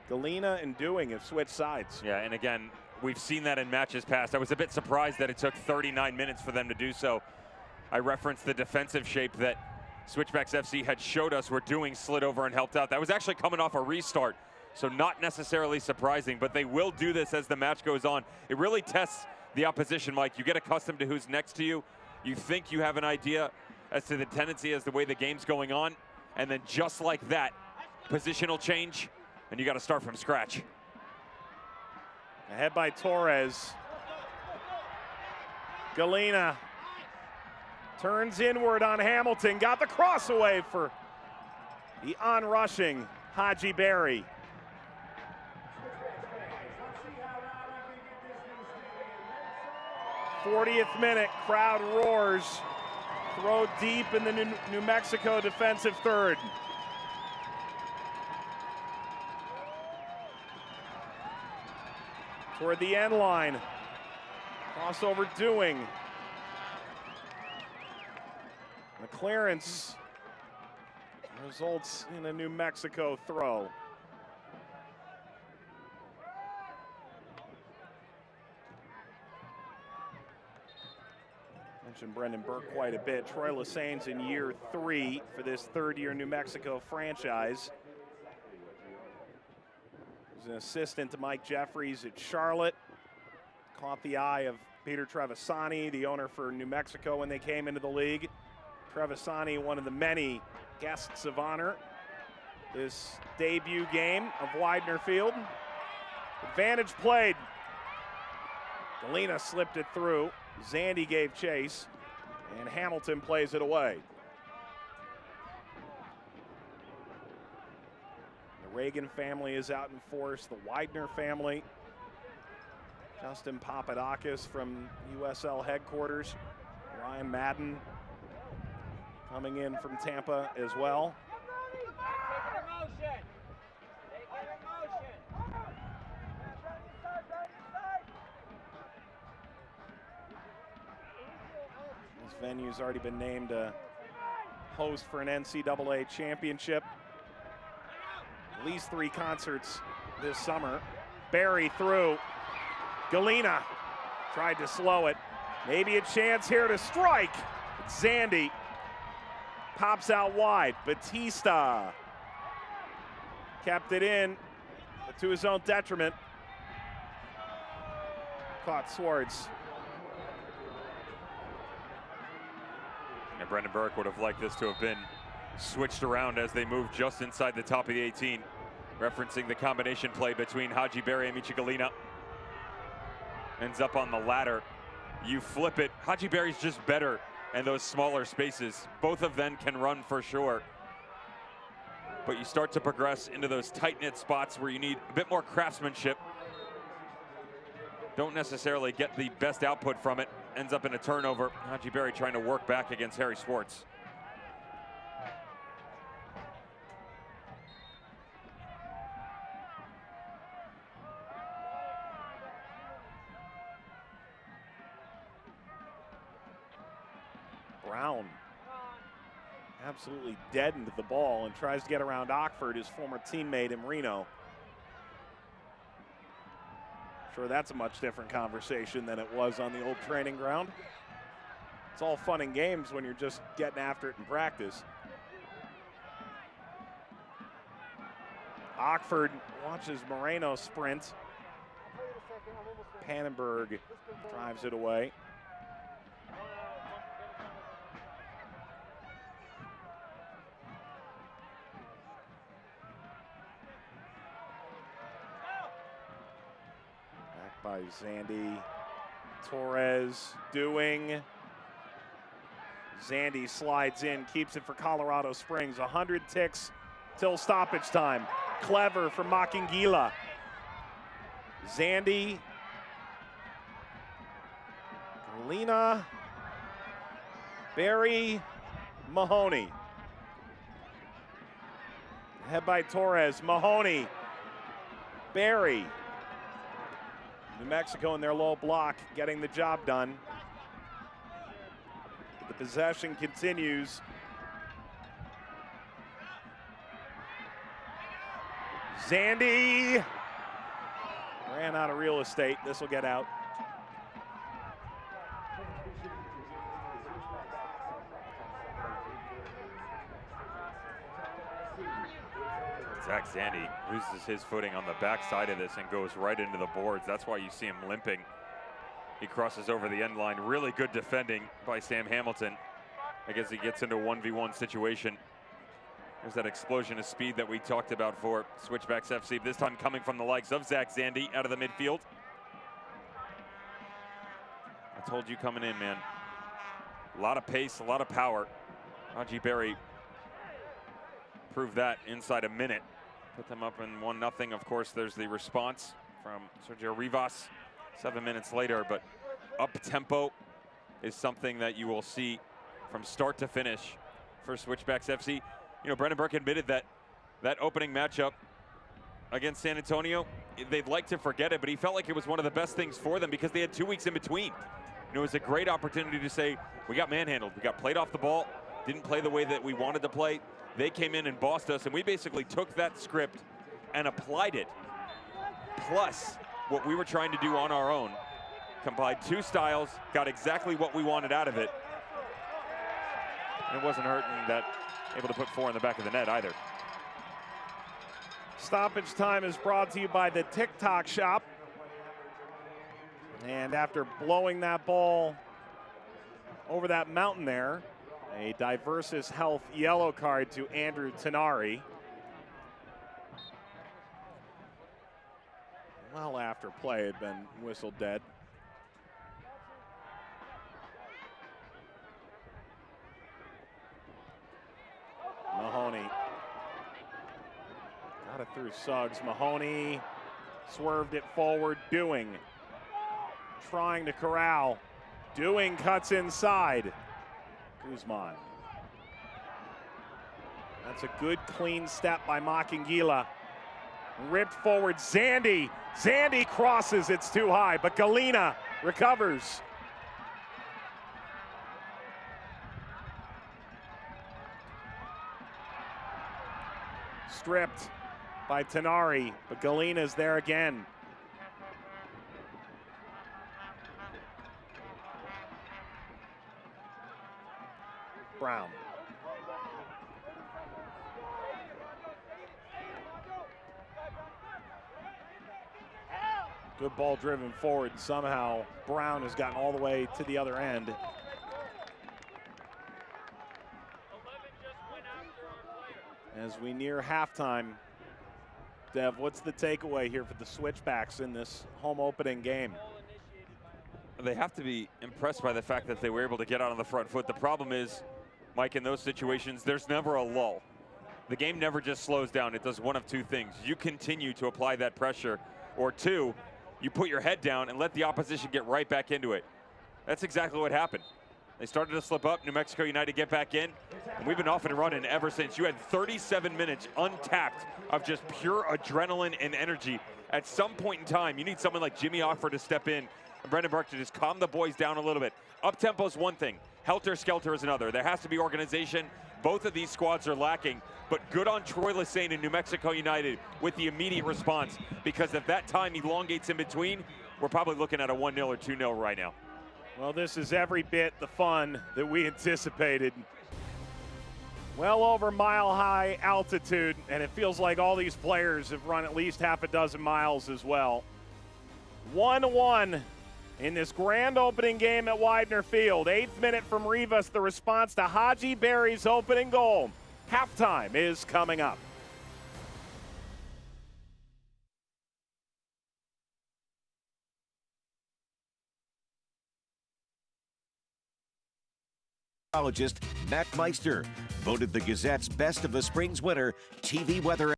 A: Galena and Dewing have switched sides.
B: Yeah, and again, we've seen that in matches past. I was a bit surprised that it took 39 minutes for them to do so. I referenced the defensive shape that Switchbacks FC had showed us where Dewing slid over and helped out. That was actually coming off a restart, so not necessarily surprising, but they will do this as the match goes on. It really tests the opposition, Mike. You get accustomed to who's next to you. You think you have an idea as to the tendency as the way the game's going on, and then just like that, positional change, and you got to start from scratch.
A: Ahead by Torres. Galena turns inward on Hamilton. Got the cross away for the on-rushing Haji Berry. 40th minute, crowd roars. Throw deep in the New Mexico defensive third. Toward the end line. Crossover Dewing. The clearance results in a New Mexico throw. Mentioned Brendan Burke quite a bit. Troy Lessane's in year 3 for this third-year New Mexico franchise. He's an assistant to Mike Jeffries at Charlotte. Caught the eye of Peter Trevisani, the owner for New Mexico when they came into the league. Trevisani, one of the many guests of honor this debut game of Widener Field. Advantage played. Galena slipped it through. Zandy gave chase, and Hamilton plays it away. The Reagan family is out in force. The Widener family. Justin Papadakis from USL headquarters. Ryan Madden coming in from Tampa as well. This venue's already been named a host for an NCAA championship. At least 3 concerts this summer. Barry through. Galena tried to slow it. Maybe a chance here to strike. Zandy pops out wide. Batista kept it in, but to his own detriment. Caught Swartz.
B: And Brendan Burke would have liked this to have been switched around as they moved just inside the top of the 18, referencing the combination play between Haji Berry and Michi Galena. Ends up on the ladder. You flip it. Haji Berry's just better in those smaller spaces. Both of them can run for sure. But you start to progress into those tight-knit spots where you need a bit more craftsmanship. Don't necessarily get the best output from it. Ends up in a turnover. Haji Berry trying to work back against Harry Swartz.
A: Brown absolutely deadened the ball and tries to get around Ockford, his former teammate in Reno. Sure, that's a much different conversation than it was on the old training ground. It's all fun and games when you're just getting after it in practice. Ockford watches Moreno sprint. Pannenberg drives it away. By Zandy, Torres, Dewing. Zandy slides in, keeps it for Colorado Springs. 100 ticks till stoppage time. Clever for Makingila. Zandy. Galena. Barry. Mahoney. Head by Torres. Mahoney. Barry. New Mexico in their low block, getting the job done. The possession continues. Zandy ran out of real estate. This will get out.
B: Zach Zandy loses his footing on the backside of this and goes right into the boards. That's why you see him limping. He crosses over the end line. Really good defending by Sam Hamilton. I guess he gets into a 1v1 situation. There's that explosion of speed that we talked about for Switchbacks FC, this time coming from the likes of Zach Zandy out of the midfield. I told you coming in, man. A lot of pace, a lot of power. Haji Berry proved that inside a minute. Put them up in 1-0. Of course, there's the response from Sergio Rivas 7 minutes later, but up-tempo is something that you will see from start to finish for Switchbacks FC. You know, Brendan Burke admitted that that opening matchup against San Antonio, they'd like to forget it, but he felt like it was one of the best things for them because they had 2 weeks in between. And it was a great opportunity to say, we got manhandled, we got played off the ball, didn't play the way that we wanted to play. They came in and bossed us, and we basically took that script and applied it, plus what we were trying to do on our own. Combined 2 styles, got exactly what we wanted out of it. And it wasn't hurting that able to put 4 in the back of the net either.
A: Stoppage time is brought to you by the TikTok Shop. And after blowing that ball over that mountain there, a Diversus Health yellow card to Andrew Tenari. Well after play had been whistled dead. Mahoney got it through Suggs. Mahoney swerved it forward. Doing trying to corral. Doing cuts inside. Guzman. That's a good clean step by Makingila. Ripped forward, Zandy. Zandy crosses, it's too high, but Galina recovers. Stripped by Tenari, but Galina's there again. Brown. Good ball driven forward. Somehow Brown has gotten all the way to the other end. As we near halftime, Dev, what's the takeaway here for the Switchbacks in this home opening game?
B: They have to be impressed by the fact that they were able to get out on the front foot. The problem is, Mike, in those situations, there's never a lull. The game never just slows down. It does one of 2 things. You continue to apply that pressure, or 2, you put your head down and let the opposition get right back into it. That's exactly what happened. They started to slip up. New Mexico United get back in, and we've been off and running ever since. You had 37 minutes untapped of just pure adrenaline and energy. At some point in time, you need someone like Jimmy Offer to step in and Brendan Burke to just calm the boys down a little bit. Up-tempo is one thing. Helter-skelter is another. There has to be organization. Both of these squads are lacking, but good on Troy Lesane and New Mexico United with the immediate response, because if that time elongates in between, we're probably looking at a 1-0 or 2-0 right now.
A: Well, this is every bit the fun that we anticipated. Well over mile-high altitude, and it feels like all these players have run at least half a dozen miles as well. 1-1 in this grand opening game at Widener Field. 8th minute from Rivas, the response to Haji Berry's opening goal. Halftime is coming up.
C: Matt Meister voted the Gazette's Best of the Spring's winner, TV weather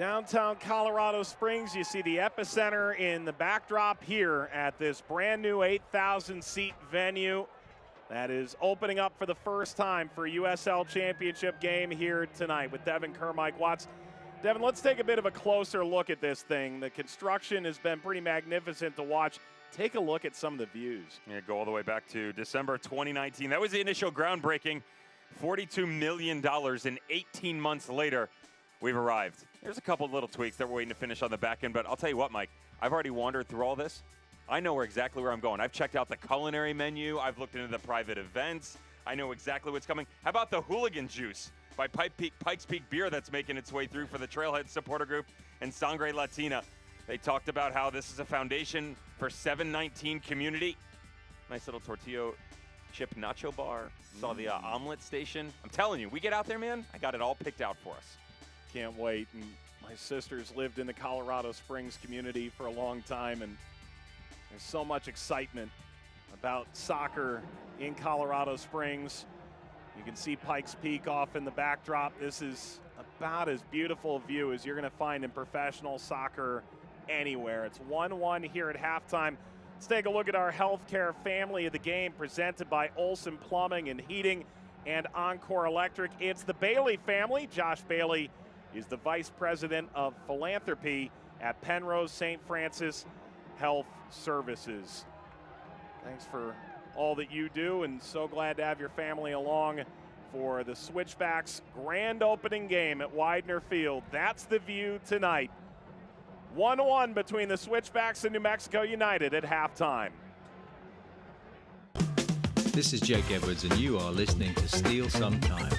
A: Downtown Colorado Springs, you see the epicenter in the backdrop here at this brand new 8,000-seat venue that is opening up for the first time for USL Championship game here tonight with Devin Kerr, Mike Watts. Devin, let's take a bit of a closer look at this thing. The construction has been pretty magnificent to watch. Take a look at some of the views.
B: Yeah, go all the way back to December 2019. That was the initial groundbreaking. $42 million, and 18 months later, we've arrived. There's a couple little tweaks that we're waiting to finish on the back end, but I'll tell you what, Mike, I've already wandered through all this. I know exactly where I'm going. I've checked out the culinary menu. I've looked into the private events. I know exactly what's coming. How about the hooligan juice by Pikes Peak Beer that's making its way through for the Trailhead supporter group and Sangre Latina? They talked about how this is a foundation for 719 community. Nice little tortilla chip nacho bar. Saw the omelet station. I'm telling you, we get out there, man, I got it all picked out for us.
A: Can't wait. And my sister's lived in the Colorado Springs community for a long time, and there's so much excitement about soccer in Colorado Springs. You can see Pikes Peak off in the backdrop. This is about as beautiful a view as you're going to find in professional soccer anywhere. It's 1-1 here at halftime. Let's take a look at our healthcare family of the game presented by Olson Plumbing and Heating and Encore Electric. It's the Bailey family. Josh Bailey is the Vice President of Philanthropy at Penrose St. Francis Health Services. Thanks for all that you do, and so glad to have your family along for the Switchbacks grand opening game at Widener Field. That's the view tonight. 1-1 between the Switchbacks and New Mexico United at halftime.
M: This is Jake Edwards, and you are listening to Steal Some Time.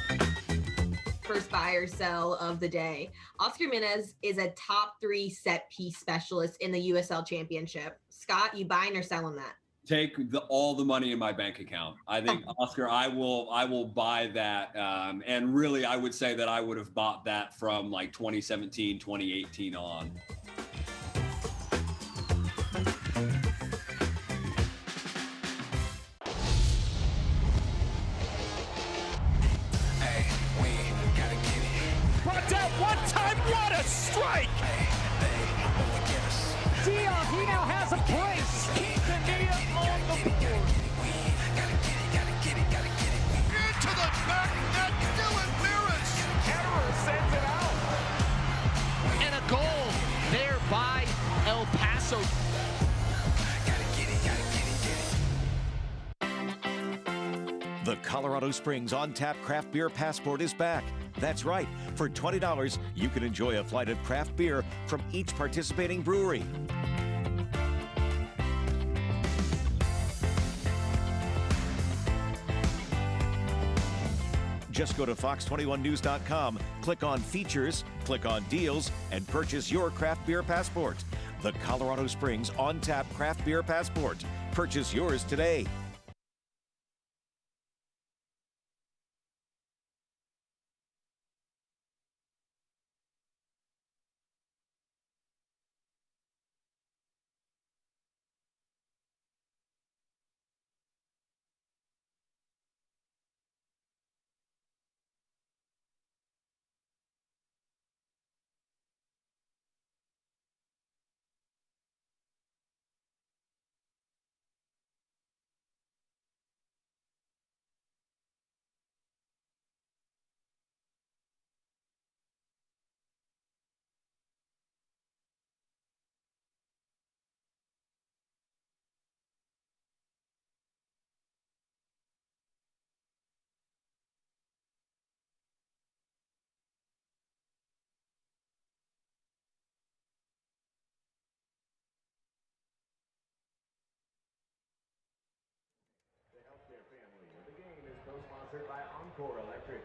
N: First buy or sell of the day. Oscar Minez is a top 3 set piece specialist in the USL Championship. Scott, you buying or selling that?
O: Take all the money in my bank account. I think, Oscar, I will buy that. And really, I would say that I would have bought that from like 2017, 2018 on.
L: What a strike! Dion, he now has a brace. Quintanilla on the board. Into the back net, Dylan Miras. Ketterer sends it out. And a goal there by El Paso.
C: The Colorado Springs On Tap Craft Beer Passport is back. That's right. For $20, you can enjoy a flight of craft beer from each participating brewery. Just go to fox21news.com, click on Features, click on Deals, and purchase your craft beer passport. The Colorado Springs On Tap Craft Beer Passport. Purchase yours today.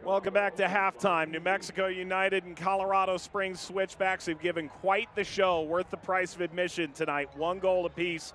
A: Welcome back to halftime. New Mexico United and Colorado Springs Switchbacks have given quite the show, worth the price of admission tonight. 1 goal apiece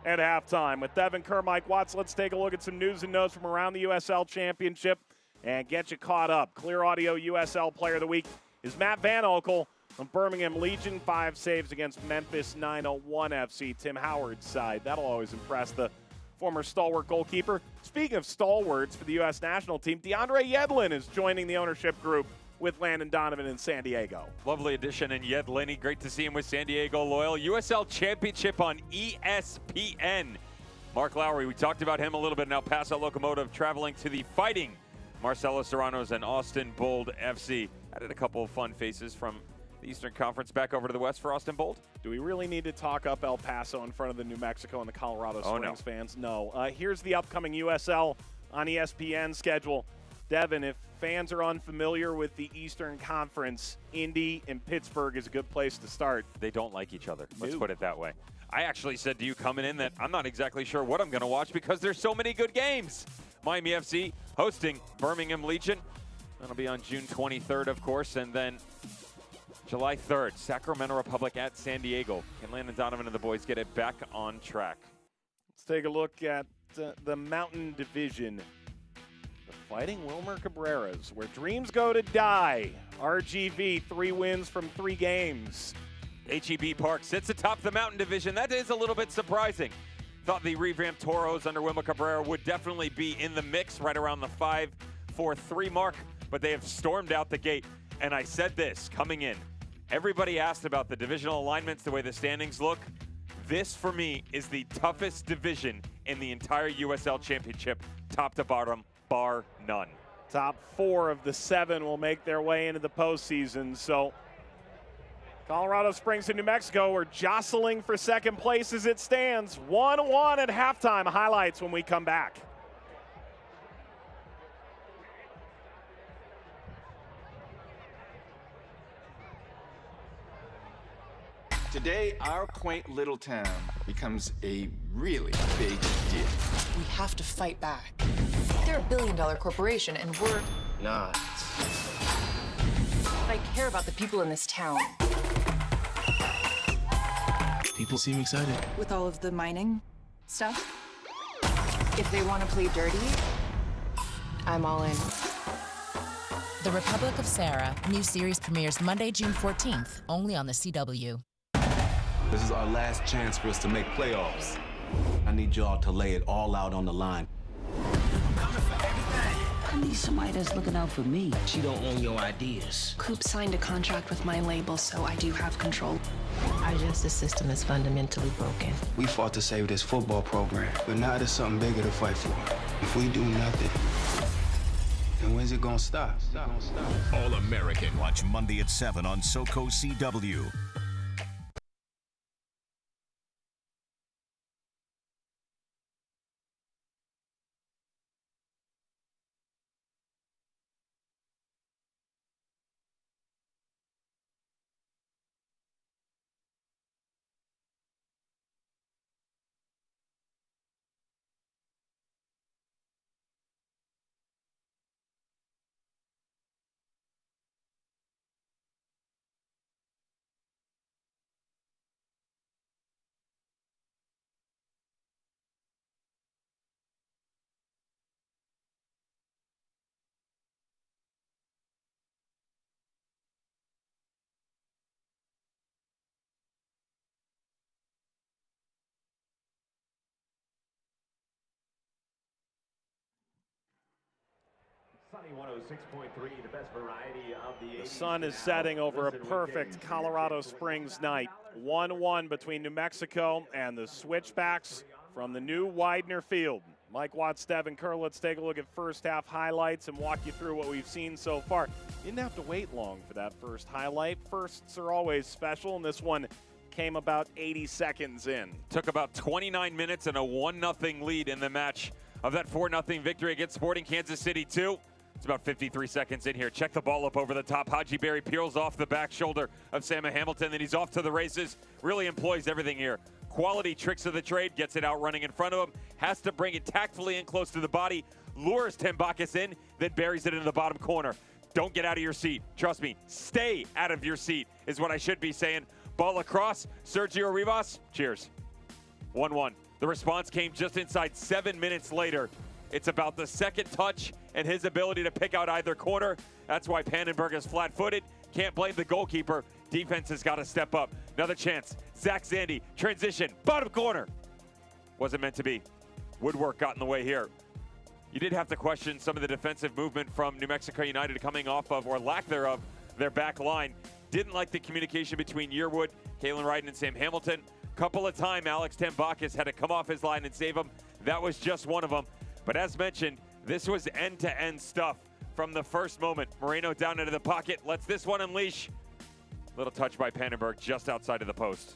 A: at halftime. With Devin Kerr, Mike Watts, let's take a look at some news and notes from around the USL Championship and get you caught up. Clear Audio USL Player of the Week is Matt Van Oekel from Birmingham Legion. 5 saves against Memphis 901 FC. Tim Howard's side. That'll always impress the former stalwart goalkeeper. Speaking of stalwarts for the U.S. national team, DeAndre Yedlin is joining the ownership group with Landon Donovan in San Diego.
B: Lovely addition, and Yed Lenny, great to see him with San Diego Loyal. USL Championship on ESPN. Mark Lowry, we talked about him a little bit in El Paso Locomotive, traveling to the Fighting Marcelo Serranos and Austin Bold FC. Added a couple of fun faces from the Eastern Conference back over to the West for Austin Bold.
A: Do we really need to talk up El Paso in front of the New Mexico and the Colorado Springs fans? No. Here's the upcoming USL on ESPN schedule. Devin, if fans are unfamiliar with the Eastern Conference, Indy and Pittsburgh is a good place to start.
B: They don't like each other. Let's put it that way. I actually said to you coming in that I'm not exactly sure what I'm going to watch because there's so many good games. Miami FC hosting Birmingham Legion. That'll be on June 23rd, of course, and then July 3rd, Sacramento Republic at San Diego. Can Landon Donovan and the boys get it back on track?
A: Let's take a look at the Mountain Division. The Fighting Wilmer Cabreras, where dreams go to die. RGV, 3 wins from 3 games.
B: HEB Park sits atop the Mountain Division. That is a little bit surprising. Thought the revamped Toros under Wilmer Cabrera would definitely be in the mix right around the 5-4-3 mark, but they have stormed out the gate. And I said this coming in. Everybody asked about the divisional alignments, the way the standings look. This, for me, is the toughest division in the entire USL Championship, top to bottom, bar none.
A: Top 4 of the 7 will make their way into the postseason. So Colorado Springs and New Mexico are jostling for second place as it stands. 1-1 at halftime. Highlights when we come back.
P: Today, our quaint little town becomes a really big deal.
G: We have to fight back. They're a billion-dollar corporation, and we're
P: not.
G: I care about the people in this town.
P: People seem excited.
G: With all of the mining stuff, if they want to play dirty, I'm all in.
Q: The Republic of Sarah, new series premieres Monday, June 14th, only on the CW.
D: This is our last chance for us to make playoffs. I need y'all to lay it all out on the line.
E: I need somebody that's looking out for me.
F: She don't own your ideas.
G: Coop signed a contract with my label, so I do have control.
H: Our justice system is fundamentally broken.
I: We fought to save this football program, but now there's something bigger to fight for. If we do nothing, then when's it gonna stop?
J: All American. Watch Monday at 7 on SoCo CW.
K: Sunny 106.3, the best variety of the 80s.
A: The sun is setting over a perfect Colorado Springs night. 1-1 between New Mexico and the Switchbacks from the new Widener Field. Mike Watts, Devin Kerr, let's take a look at first half highlights and walk you through what we've seen so far. Didn't have to wait long for that first highlight. Firsts are always special, and this one came about 80 seconds in.
B: Took about 29 minutes and a 1-0 lead in the match of that 4-0 victory against Sporting Kansas City 2. It's about 53 seconds in here. Check the ball up over the top. Haji Berry peels off the back shoulder of Sam Hamilton. Then he's off to the races. Really employs everything here. Quality tricks of the trade. Gets it out running in front of him. Has to bring it tactfully in close to the body. Lures Tembakis in. Then buries it into the bottom corner. Don't get out of your seat. Trust me. Stay out of your seat is what I should be saying. Ball across. Sergio Rivas. Cheers. 1-1. The response came just inside 7 minutes later. It's about the second touch and his ability to pick out either corner. That's why Pannenberg is flat-footed. Can't blame the goalkeeper. Defense has got to step up. Another chance. Zach Zandy, transition, bottom corner. Wasn't meant to be. Woodwork got in the way here. You did have to question some of the defensive movement from New Mexico United coming off of, or lack thereof, their back line. Didn't like the communication between Yearwood, Kalen Ryden, and Sam Hamilton. Couple of times, Alex Tambakis had to come off his line and save him. That was just one of them. But as mentioned, this was end-to-end stuff from the first moment. Moreno down into the pocket, lets this one unleash. Little touch by Pannenberg just outside of the post.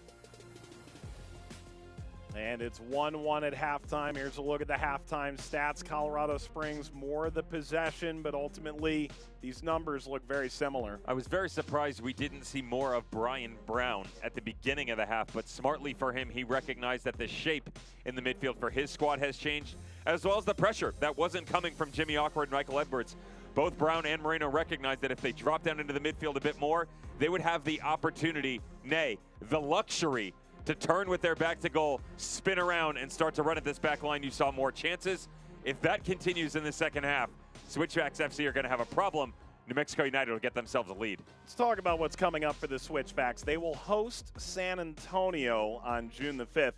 A: And it's 1-1 at halftime. Here's a look at the halftime stats. Colorado Springs more the possession, but ultimately these numbers look very similar.
B: I was very surprised we didn't see more of Brian Brown at the beginning of the half, but smartly for him, he recognized that the shape in the midfield for his squad has changed, as well as the pressure that wasn't coming from Jimmy Awkward and Michael Edwards. Both Brown and Moreno recognized that if they dropped down into the midfield a bit more, they would have the opportunity, nay, the luxury, to turn with their back to goal, spin around, and start to run at this back line. You saw more chances. If that continues in the second half, Switchbacks FC are going to have a problem. New Mexico United will get themselves a lead.
A: Let's talk about what's coming up for the Switchbacks. They will host San Antonio on June the 5th.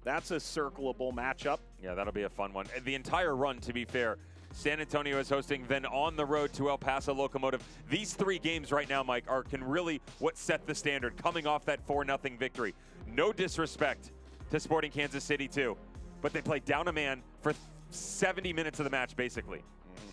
A: That's a circleable matchup.
B: Yeah, that'll be a fun one. The entire run, to be fair, San Antonio is hosting, then on the road to El Paso Locomotive. These three games right now, Mike, can really what set the standard, coming off that 4-0 victory. No disrespect to Sporting Kansas City, too, but they played down a man for 70 minutes of the match, basically.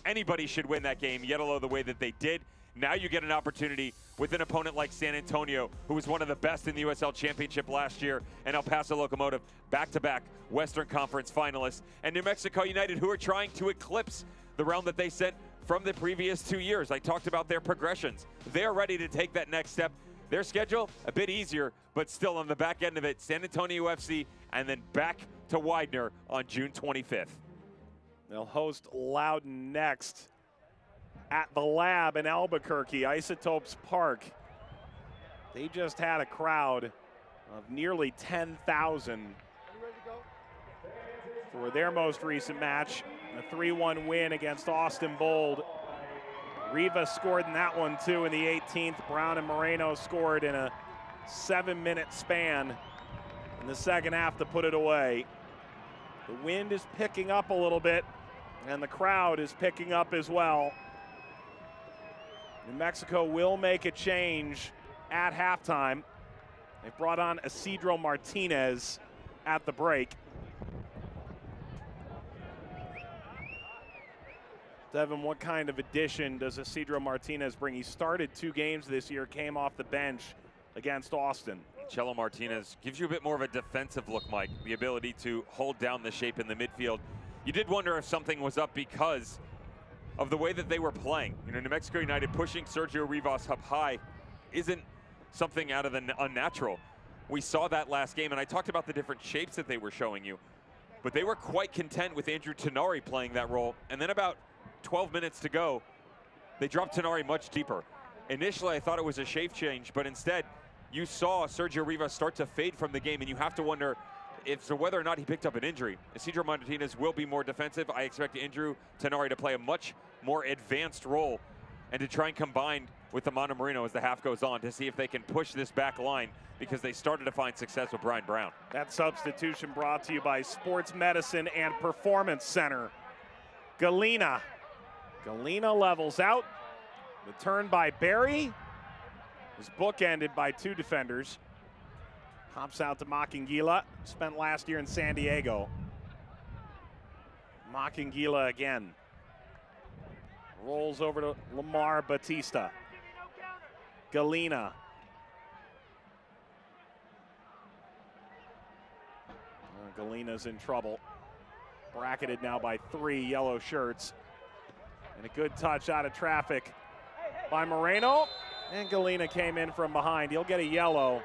B: Anybody should win that game, yet alone the way that they did. Now you get an opportunity with an opponent like San Antonio, who was one of the best in the USL Championship last year, and El Paso Locomotive, back-to-back Western Conference finalists, and New Mexico United, who are trying to eclipse the realm that they set from the previous 2 years. I talked about their progressions. They're ready to take that next step. Their schedule, a bit easier, but still on the back end of it, San Antonio FC, and then back to Widener on June 25th.
A: They'll host Loudoun next at the Lab in Albuquerque, Isotopes Park. They just had a crowd of nearly 10,000 for their most recent match, a 3-1 win against Austin Bold. Riva scored in that one too in the 18th. Brown and Moreno scored in a 7-minute span in the second half to put it away. The wind is picking up a little bit, and the crowd is picking up as well. New Mexico will make a change at halftime. They brought on Isidro Martinez at the break. Devin, what kind of addition does Isidro Martinez bring? He started 2 games this year, came off the bench against Austin.
B: Chelo Martinez gives you a bit more of a defensive look, Mike, the ability to hold down the shape in the midfield. You did wonder if something was up because of the way that they were playing. You know, New Mexico United pushing Sergio Rivas up high isn't something out of the unnatural. We saw that last game, and I talked about the different shapes that they were showing you, but they were quite content with Andrew Tenari playing that role. And then about 12 minutes to go, they dropped Tenari much deeper. Initially, I thought it was a shape change, but instead, you saw Sergio Rivas start to fade from the game, and you have to wonder whether or not he picked up an injury. Isidro Martinez will be more defensive. I expect Andrew Tenari to play a much more advanced role and to try and combine with Amanda Moreno as the half goes on to see if they can push this back line, because they started to find success with Brian Brown.
A: That substitution brought to you by Sports Medicine and Performance Center. Galena levels out. The turn by Barry was bookended by 2 defenders. Hops out to Makingila, spent last year in San Diego. Makingila again. Rolls over to Lamar Batista. Galena. Galena's in trouble. Bracketed now by 3 yellow shirts. And a good touch out of traffic by Moreno. And Galena came in from behind. He'll get a yellow.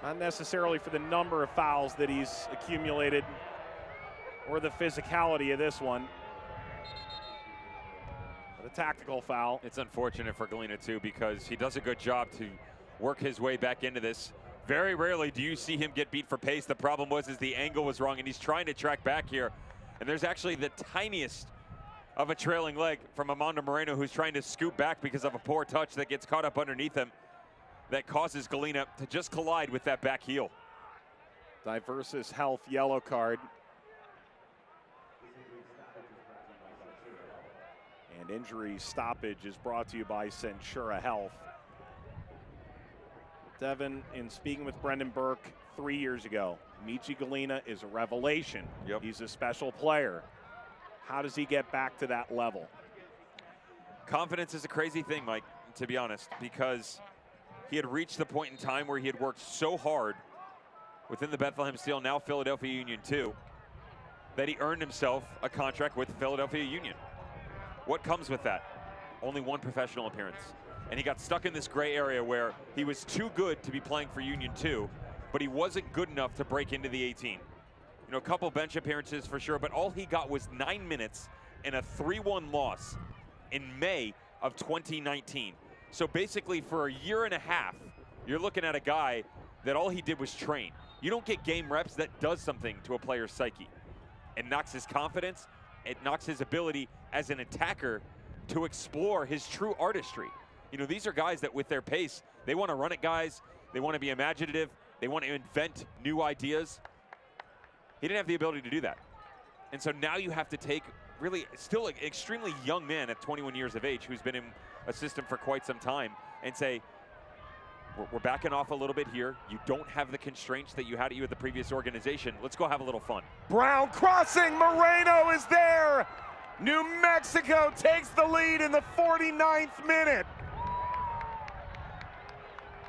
A: Not necessarily for the number of fouls that he's accumulated or the physicality of this one, but a tactical foul.
B: It's unfortunate for Galena too, because he does a good job to work his way back into this. Very rarely do you see him get beat for pace. The problem was the angle was wrong, and he's trying to track back here. And there's actually the tiniest of a trailing leg from Amanda Moreno, who's trying to scoop back because of a poor touch that gets caught up underneath him. That causes Galena to just collide with that back heel.
A: Diversus Health yellow card. injury stoppage is brought to you by Centura Health. Devin, in speaking with Brendan Burke 3 years ago, Michi Galina is a revelation.
B: Yep.
A: He's a special player. How does he get back to that level?
B: Confidence is a crazy thing, Mike, to be honest, because he had reached the point in time where he had worked so hard within the Bethlehem Steel, now Philadelphia Union too, that he earned himself a contract with Philadelphia Union. What comes with that? Only one professional appearance. And he got stuck in this gray area where he was too good to be playing for Union 2, but he wasn't good enough to break into the 18. You know, a couple bench appearances for sure, but all he got was 9 minutes in a 3-1 loss in May of 2019. So basically for a year and a half, you're looking at a guy that all he did was train. You don't get game reps. That does something to a player's psyche. It knocks his confidence. It knocks his ability as an attacker to explore his true artistry. You know, these are guys that with their pace, they want to run at guys. They want to be imaginative. They want to invent new ideas. He didn't have the ability to do that. And so now you have to take really still an extremely young man at 21 years of age who's been in a system for quite some time and say, we're backing off a little bit here. You don't have the constraints that you had at you at the previous organization. Let's go have a little fun.
A: Brown crossing, Moreno is there. New Mexico takes the lead in the 49th minute.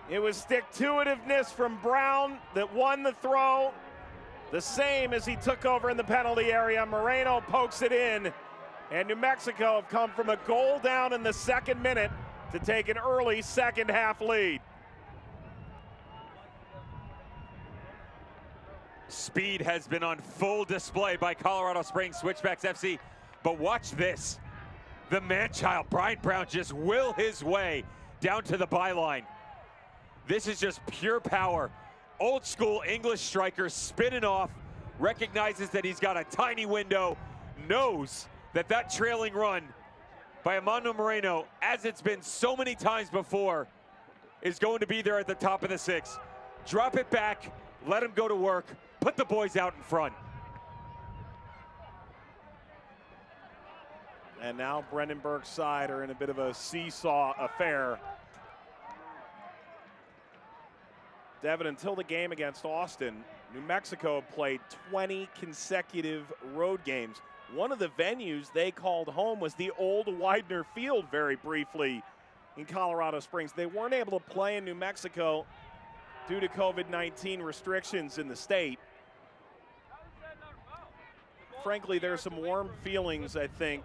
A: It was stick-to-itiveness from Brown that won the throw. The same as he took over in the penalty area. Moreno pokes it in, and New Mexico have come from a goal down in the 2nd minute to take an early second half lead.
B: Speed has been on full display by Colorado Springs Switchbacks FC, but watch this. The man-child, Brian Brown, just will his way down to the byline. This is just pure power. Old school English striker spinning off, recognizes that he's got a tiny window, knows that that trailing run by Armando Moreno, as it's been so many times before, is going to be there at the top of the 6. Drop it back, let him go to work, put the boys out in front.
A: And now Brendan Burke's side are in a bit of a seesaw affair. Devin, until the game against Austin, New Mexico played 20 consecutive road games. One of the venues they called home was the old Widener Field very briefly in Colorado Springs. They weren't able to play in New Mexico due to COVID-19 restrictions in the state. Frankly, there's some warm feelings, I think,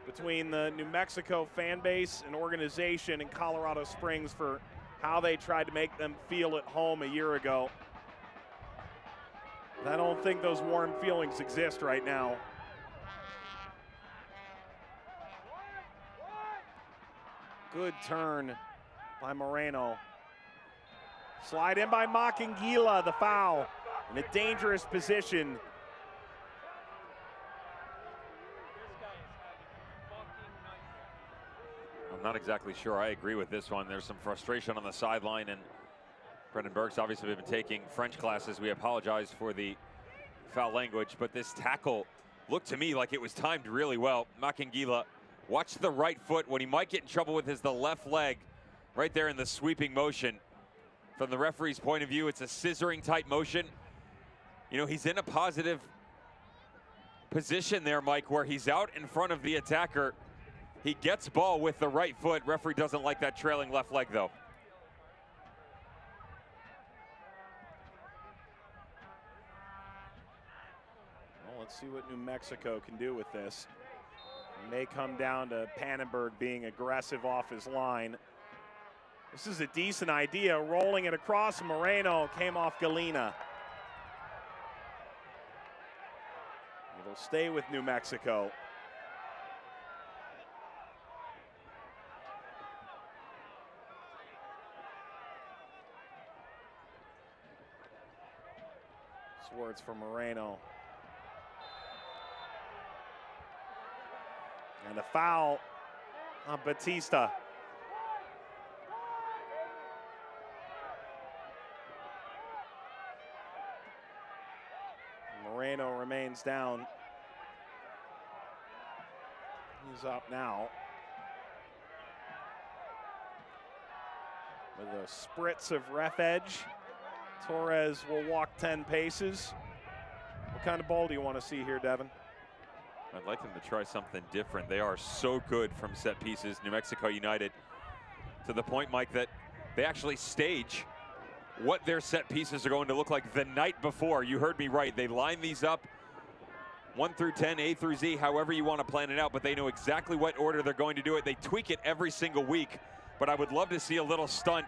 A: between the New Mexico fan base and organization in Colorado Springs for how they tried to make them feel at home a year ago. I don't think those warm feelings exist right now. Good turn by Moreno. Slide in by Makangila, the foul, in a dangerous position.
B: I'm not exactly sure I agree with this one. There's some frustration on the sideline, and Brendan Burke's obviously been taking French classes. We apologize for the foul language, but this tackle looked to me like it was timed really well. Makangila, watch the right foot. What he might get in trouble with is the left leg right there in the sweeping motion. From the referee's point of view, it's a scissoring type motion. You know, he's in a positive position there, Mike, where he's out in front of the attacker. He gets ball with the right foot. Referee doesn't like that trailing left leg, though.
A: Well, let's see what New Mexico can do with this. It may come down to Pannenberg being aggressive off his line. This is a decent idea, rolling it across. Moreno came off Galina. It'll stay with New Mexico. Swartz for Moreno. And a foul on Batista. Moreno remains down. He's up now. with a spritz of ref edge. Torres will walk 10 paces. What kind of ball do you want to see here, Devin?
B: I'd like them to try something different. They are so good from set pieces, New Mexico United, to the point, Mike, that they actually stage what their set pieces are going to look like the night before. You heard me right. They line these up 1 through 10, A through Z, however you want to plan it out, but they know exactly what order they're going to do it. They tweak it every single week, but I would love to see a little stunt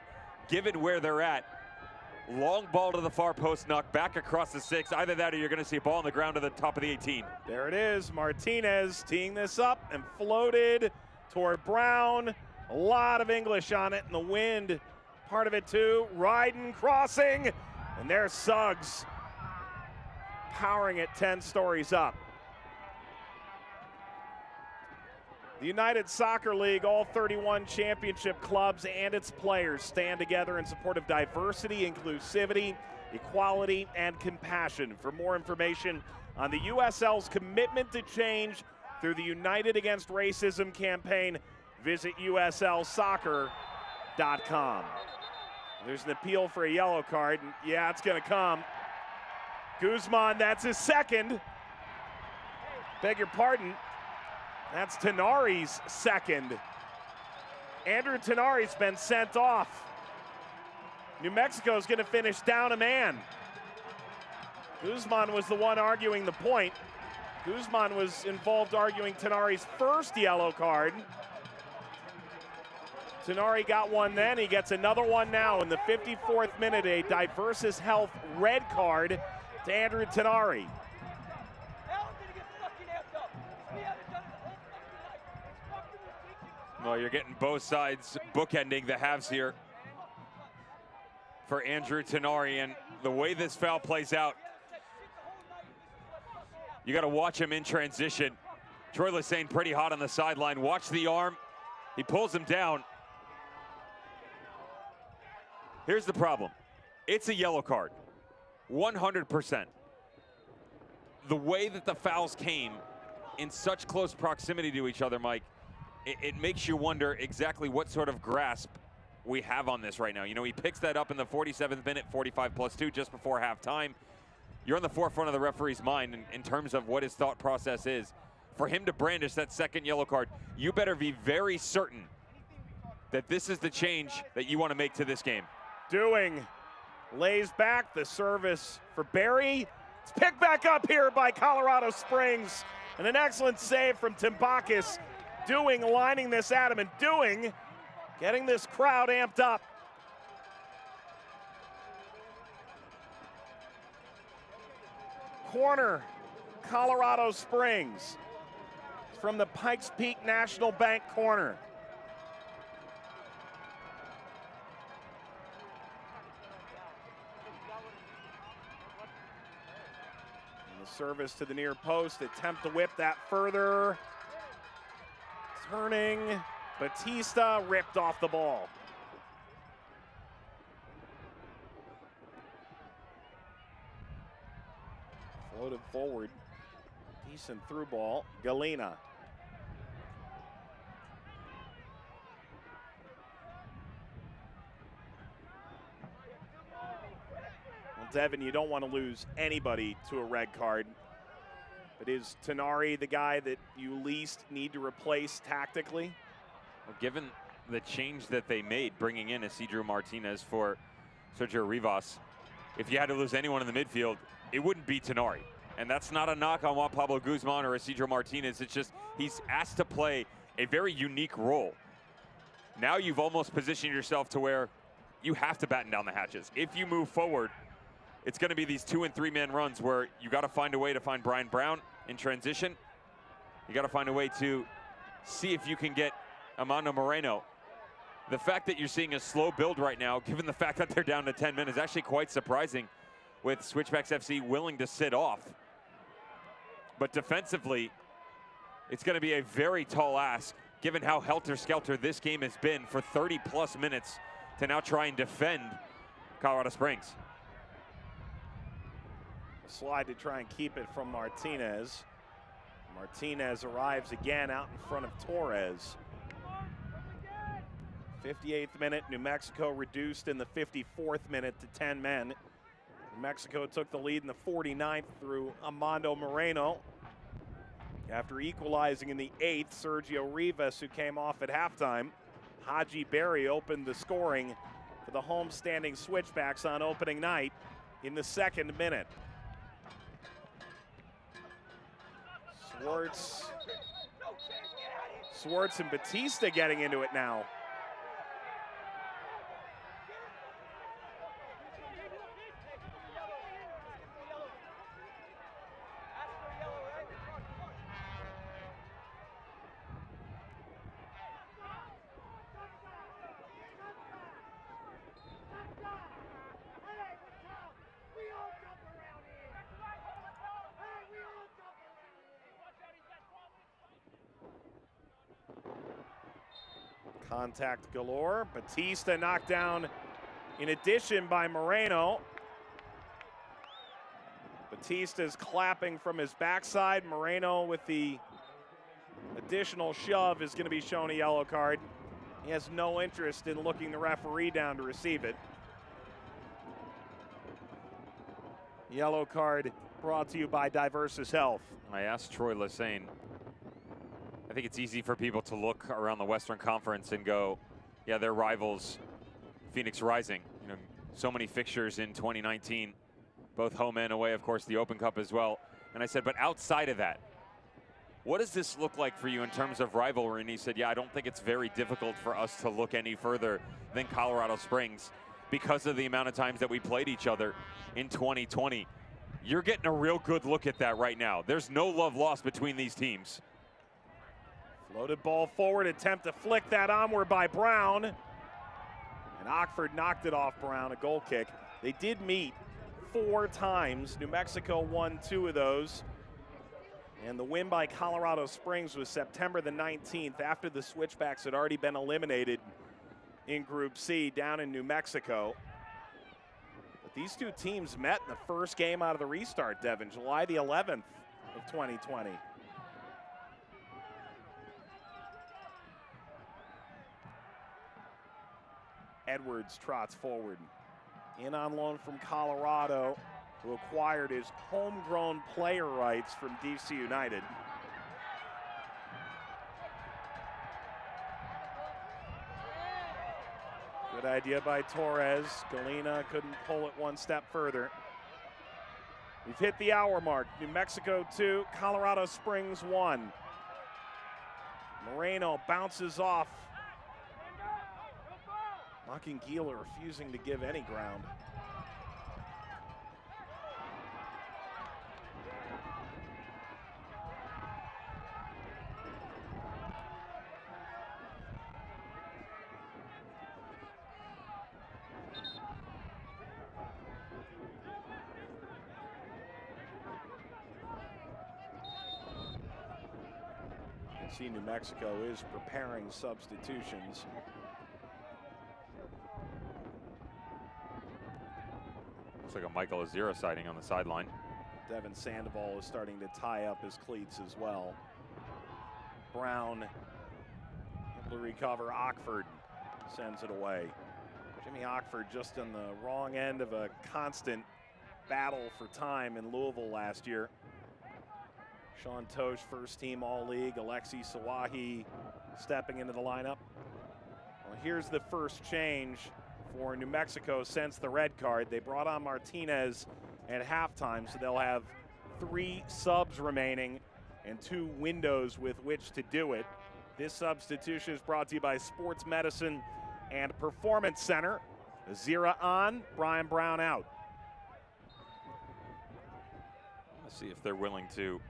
B: given where they're at. Long ball to the far post, knock back across the 6. Either that or you're going to see a ball on the ground to the top of the 18.
A: There it is. Martinez teeing this up and floated toward Brown. A lot of English on it, and the wind part of it too. Ryden crossing, and there's Suggs powering it 10 stories up. The United Soccer League, all 31 championship clubs and its players stand together in support of diversity, inclusivity, equality, and compassion. For more information on the USL's commitment to change through the United Against Racism campaign, visit uslsoccer.com. There's an appeal for a yellow card, and yeah, it's going to come. Guzman, that's his second. Beg your pardon. That's Tenari's second. Andrew Tenari's been sent off. New Mexico's going to finish down a man. Guzman was the one arguing the point. Guzman was involved arguing Tenari's first yellow card. Tenari got one then. He gets another one now in the 54th minute, a Diversus Health red card to Andrew Tenari.
B: Well, you're getting both sides bookending the halves here for Andrew Tenari, and the way this foul plays out, you got to watch him in transition. Troy Lesane pretty hot on the sideline. Watch the arm. He pulls him down. Here's the problem. It's a yellow card, 100%. The way that the fouls came in such close proximity to each other, Mike, it makes you wonder exactly what sort of grasp we have on this right now. You know, he picks that up in the 47th minute, 45+2, just before halftime. You're on the forefront of the referee's mind in terms of what his thought process is. For him to brandish that second yellow card, you better be very certain that this is the change that you want to make to this game.
A: Doing lays back the service for Barry. It's picked back up here by Colorado Springs, and an excellent save from Timbakis. Doing lining this at him, and Doing getting this crowd amped up. Corner, Colorado Springs. From the Pikes Peak National Bank corner. And the service to the near post, attempt to whip that further. Turning, Batista ripped off the ball. Floated forward, decent through ball, Galena. Well, Devin, you don't want to lose anybody to a red card. But is Tenari the guy that you least need to replace tactically?
B: Well, given the change that they made, bringing in Isidro Martinez for Sergio Rivas, if you had to lose anyone in the midfield, it wouldn't be Tenari. And that's not a knock on Juan Pablo Guzman or Isidro Martinez. It's just he's asked to play a very unique role. Now you've almost positioned yourself to where you have to batten down the hatches. If you move forward, it's going to be these 2- and 3-man runs where you got to find a way to find Brian Brown in transition. You got to find a way to see if you can get Amando Moreno. The fact that you're seeing a slow build right now, given the fact that they're down to 10 men, is actually quite surprising with Switchbacks FC willing to sit off. But defensively, it's going to be a very tall ask, given how helter-skelter this game has been for 30-plus minutes, to now try and defend Colorado Springs.
A: Slide to try and keep it from Martinez. Martinez arrives again out in front of Torres. 58th minute, New Mexico reduced in the 54th minute to 10 men. New Mexico took the lead in the 49th through Armando Moreno. After equalizing in the 8th, Sergio Rivas, who came off at halftime, Haji Berry opened the scoring for the homestanding Switchbacks on opening night in the 2nd minute. Swartz and Batista getting into it now. Contact galore. Batista knocked down in addition by Moreno. Batista's clapping from his backside. Moreno with the additional shove is going to be shown a yellow card. He has no interest in looking the referee down to receive it. Yellow card brought to you by Diversus Health.
B: I asked Troy Lesane. I think it's easy for people to look around the Western Conference and go, yeah, they're rivals, Phoenix Rising. You know, so many fixtures in 2019, both home and away, of course, the Open Cup as well. And I said, but outside of that, what does this look like for you in terms of rivalry? And he said, yeah, I don't think it's very difficult for us to look any further than Colorado Springs because of the amount of times that we played each other in 2020. You're getting a real good look at that right now. There's no love lost between these teams.
A: Floated ball forward, attempt to flick that onward by Brown. And Ockford knocked it off Brown, a goal kick. They did meet 4 times. New Mexico won 2 of those. And the win by Colorado Springs was September the 19th, after the Switchbacks had already been eliminated in Group C down in New Mexico. But these 2 teams met in the first game out of the restart, Devin, July the 11th of 2020. Edwards trots forward. In on loan from Colorado, who acquired his homegrown player rights from DC United. Good idea by Torres. Galena couldn't pull it one step further. We've hit the hour mark. New Mexico 2, Colorado Springs 1. Moreno bounces off. Gieler refusing to give any ground. You can see New Mexico is preparing substitutions.
B: Looks like a Michael Azira sighting on the sideline.
A: Devin Sandoval is starting to tie up his cleats as well. Brown able to recover. Ockford sends it away. Jimmy Ockford just on the wrong end of a constant battle for time in Louisville last year. Sean Tosh, first team All-League. Alexi Sawahi stepping into the lineup. Well, here's the first change for New Mexico since the red card. They brought on Martinez at halftime, so they'll have 3 subs remaining and 2 windows with which to do it. This substitution is brought to you by Sports Medicine and Performance Center. Azira on, Brian Brown out.
B: Let's see if they're willing to,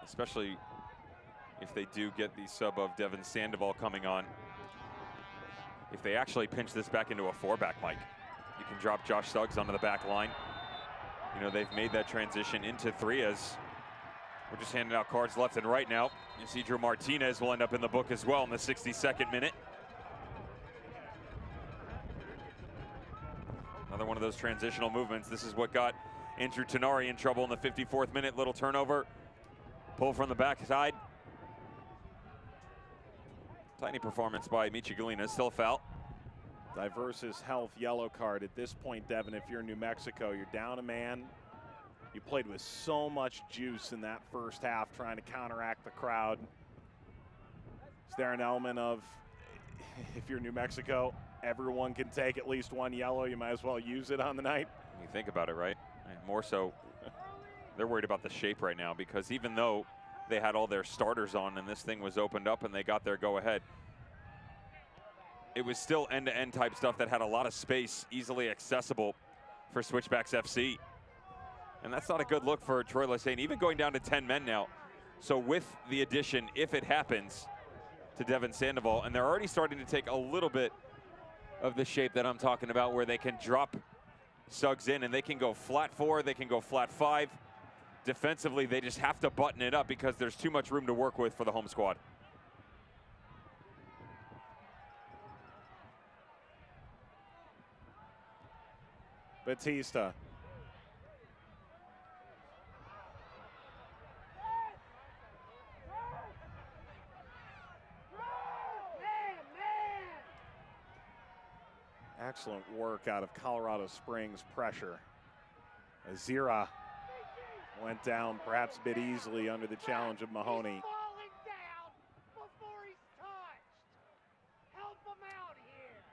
B: especially if they do get the sub of Devin Sandoval coming on. If they actually pinch this back into a 4-back, Mike, you can drop Josh Suggs onto the back line. You know, they've made that transition into 3 as we're just handing out cards left and right now. Isidro Martinez will end up in the book as well in the 62nd minute. Another one of those transitional movements. This is what got Andrew Tenari in trouble in the 54th minute. Little turnover, pull from the backside. Tiny performance by Michigalina, still a foul.
A: Diversus Health yellow card at this point, Devin. If you're New Mexico, you're down a man. You played with so much juice in that first half trying to counteract the crowd. Is there an element of, if you're New Mexico, everyone can take at least one yellow, you might as well use it on the night?
B: When you think about it, right? And more so, they're worried about the shape right now, because even though they had all their starters on and this thing was opened up and they got their go-ahead, it was still end-to-end type stuff that had a lot of space, easily accessible for Switchbacks FC. And that's not a good look for Troy Lesane, even going down to 10 men now. So with the addition, if it happens, to Devin Sandoval, and they're already starting to take a little bit of the shape that I'm talking about, where they can drop Suggs in and they can go flat 4, they can go flat 5. Defensively, they just have to button it up because there's too much room to work with for the home squad.
A: Batista. Excellent work out of Colorado Springs pressure. Azira went down perhaps a bit easily under the challenge of Mahoney.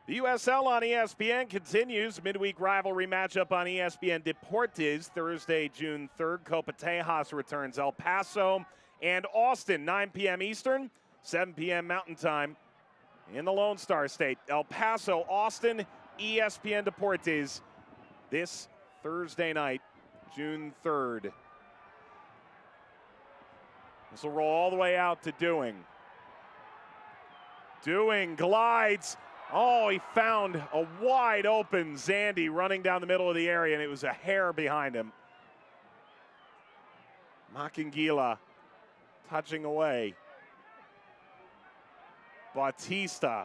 A: The USL on ESPN continues. Midweek rivalry matchup on ESPN Deportes. Thursday, June 3rd. Copa Tejas returns El Paso and Austin, 9 p.m. Eastern, 7 p.m. Mountain Time in the Lone Star State. El Paso, Austin, ESPN Deportes this Thursday night, June 3rd. This will roll all the way out to Dewing. Dewing glides. Oh, he found a wide open Zandy running down the middle of the area, and it was a hair behind him. Makangila touching away. Batista.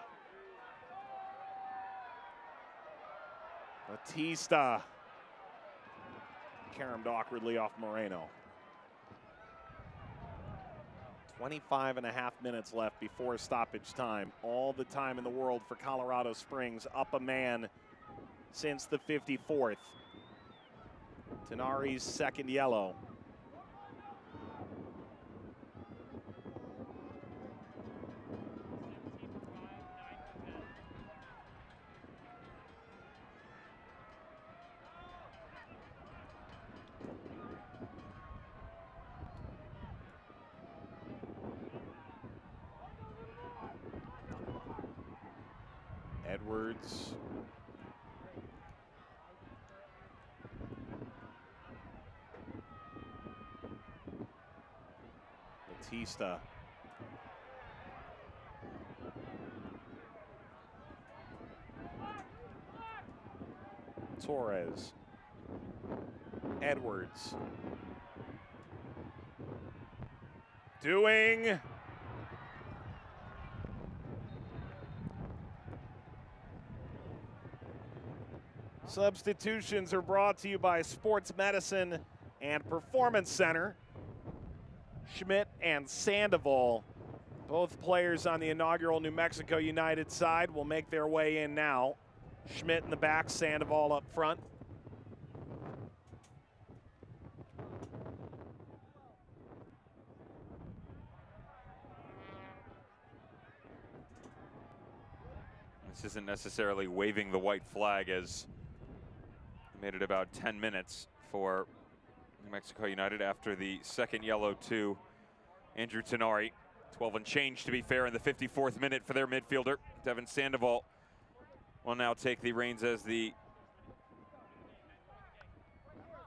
A: Caromed awkwardly off Moreno. 25.5 minutes left before stoppage time. All the time in the world for Colorado Springs. Up a man since the 54th. Tenari's second yellow. Edwards. Batista. Torres. Edwards. Dewing. Substitutions are brought to you by Sports Medicine and Performance Center. Schmidt and Sandoval, both players on the inaugural New Mexico United side, will make their way in now. Schmidt in the back, Sandoval up front.
B: This isn't necessarily waving the white flag, as made it about 10 minutes for New Mexico United after the second yellow to Andrew Tenari. 12 and change, to be fair, in the 54th minute for their midfielder. Devin Sandoval will now take the reins as the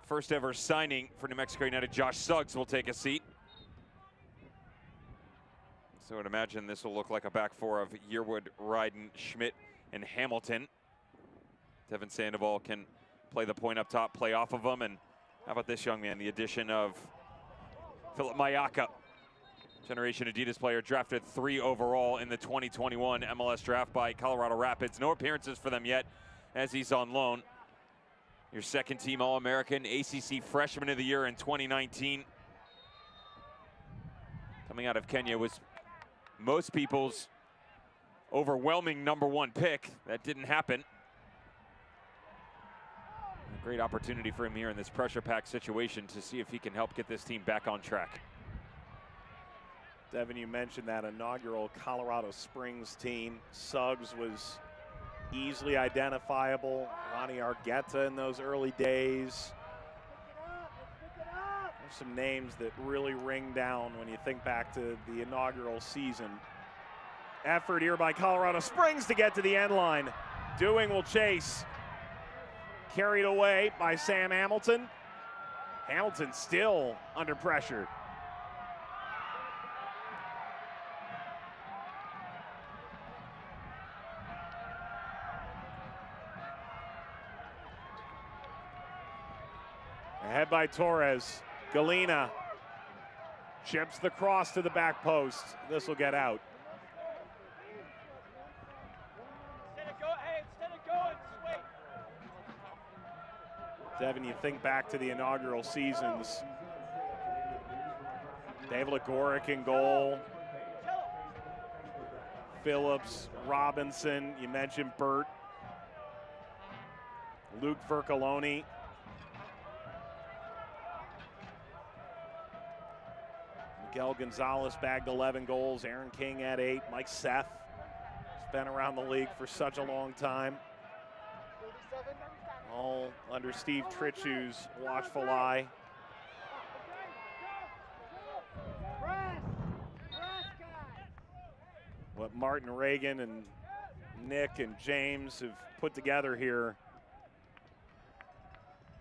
B: first ever signing for New Mexico United. Josh Suggs will take a seat. So I'd imagine this will look like a back four of Yearwood, Ryden, Schmidt, and Hamilton. Devin Sandoval can play the point up top, play off of them. And how about this young man, the addition of Philip Mayaka, Generation Adidas player, drafted 3 overall in the 2021 MLS draft by Colorado Rapids. No appearances for them yet, as he's on loan. Your second team All-American, ACC Freshman of the Year in 2019. Coming out of Kenya, was most people's overwhelming #1 pick. That didn't happen. A great opportunity for him here in this pressure-packed situation to see if he can help get this team back on track.
A: Devin, you mentioned that inaugural Colorado Springs team. Suggs was easily identifiable. Ronnie Argueta in those early days. There's some names that really ring down when you think back to the inaugural season. Effort here by Colorado Springs to get to the end line. Dewing will chase. Carried away by Sam Hamilton. Hamilton still under pressure. Ahead by Torres. Galena chips the cross to the back post. This will get out. Devin, you think back to the inaugural seasons. David Agoric in goal. Phillips, Robinson, you mentioned Burt. Luke Vercaloni. Miguel Gonzalez bagged 11 goals. Aaron King had 8. Mike Seth has been around the league for such a long time. All under Steve Tritchew's watchful eye. What Martin Reagan and Nick and James have put together here,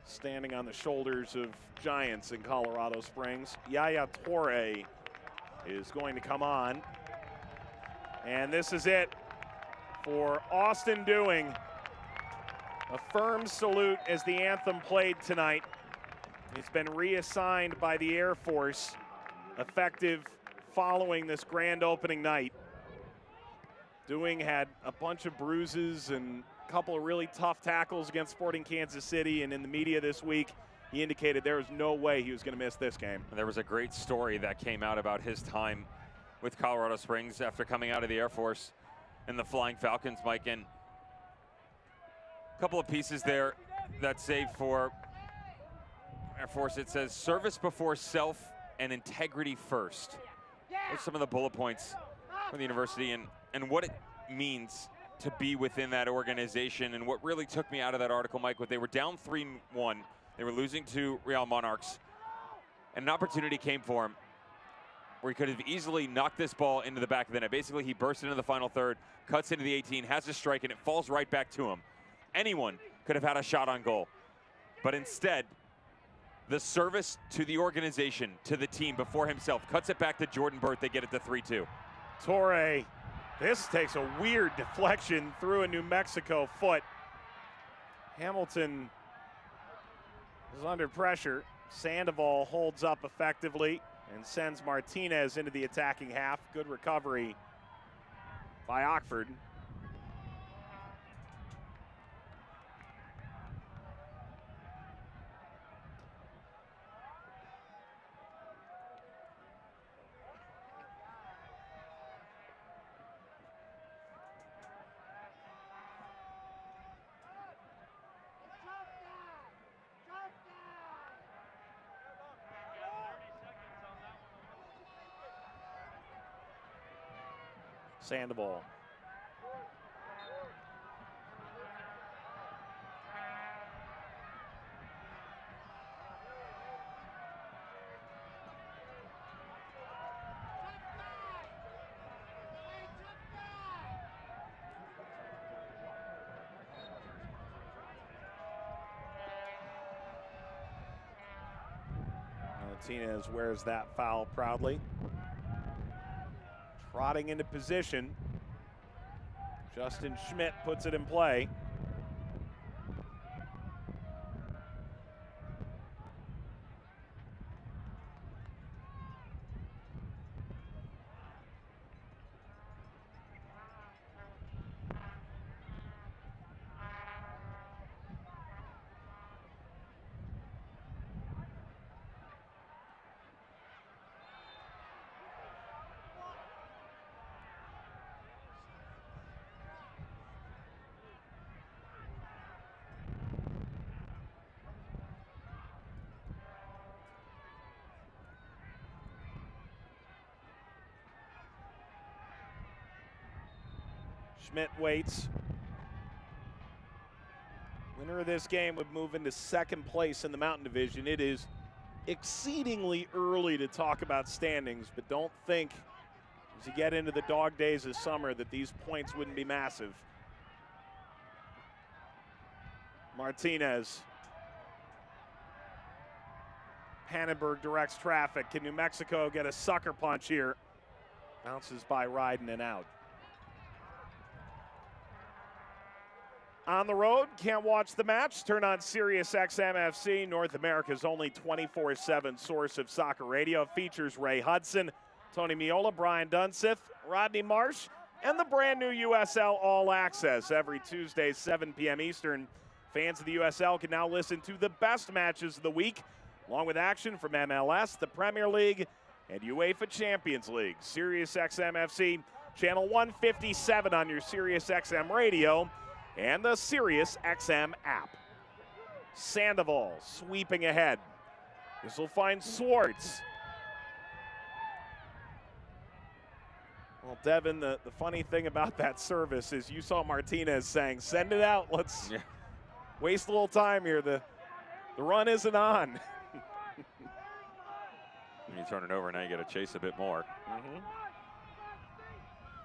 A: standing on the shoulders of giants in Colorado Springs. Yaya Torre is going to come on. And this is it for Austin Dewing. A firm salute as the anthem played tonight. He's been reassigned by the Air Force, effective following this grand opening night. Dewing had a bunch of bruises and a couple of really tough tackles against Sporting Kansas City, and in the media this week, he indicated there was no way he was going to miss this game.
B: And there was a great story that came out about his time with Colorado Springs after coming out of the Air Force and the Flying Falcons, Mike. And a couple of pieces there that say for Air Force, it says service before self and integrity first. There's some of the bullet points from the university and what it means to be within that organization. And what really took me out of that article, Mike, was they were down 3-1. They were losing to Real Monarchs. And an opportunity came for him where he could have easily knocked this ball into the back of the net. Basically, he burst into the final third, cuts into the 18, has a strike, and it falls right back to him. Anyone could have had a shot on goal. But instead, the service to the organization, to the team before himself, cuts it back to Jordan Burt. They get it to 3-2.
A: Torre, this takes a weird deflection through a New Mexico foot. Hamilton is under pressure. Sandoval holds up effectively and sends Martinez into the attacking half. Good recovery by Ockford. Sandoval. Martinez wears that foul proudly. Trotting into position. Justin Schmidt puts it in play. Schmidt waits. Winner of this game would move into second place in the Mountain Division. It is exceedingly early to talk about standings, but don't think as you get into the dog days of summer that these points wouldn't be massive. Martinez. Pannenberg directs traffic. Can New Mexico get a sucker punch here? Bounces by Ryden and out. On the road, can't watch the match? Turn on Sirius XM FC, North America's only 24/7 source of soccer radio. Features Ray Hudson, Tony Miola, Brian Dunseth, Rodney Marsh, and the brand new USL All Access. Every Tuesday, 7 p.m. Eastern, fans of the USL can now listen to the best matches of the week, along with action from MLS, the Premier League, and UEFA Champions League. Sirius XM FC, channel 157 on your Sirius XM radio, and the Sirius XM app. Sandoval sweeping ahead. This will find Swartz. Well, Devin, the funny thing about that service is you saw Martinez saying, send it out, let's waste a little time here. The run isn't on.
B: When you turn it over, now you got to chase a bit more.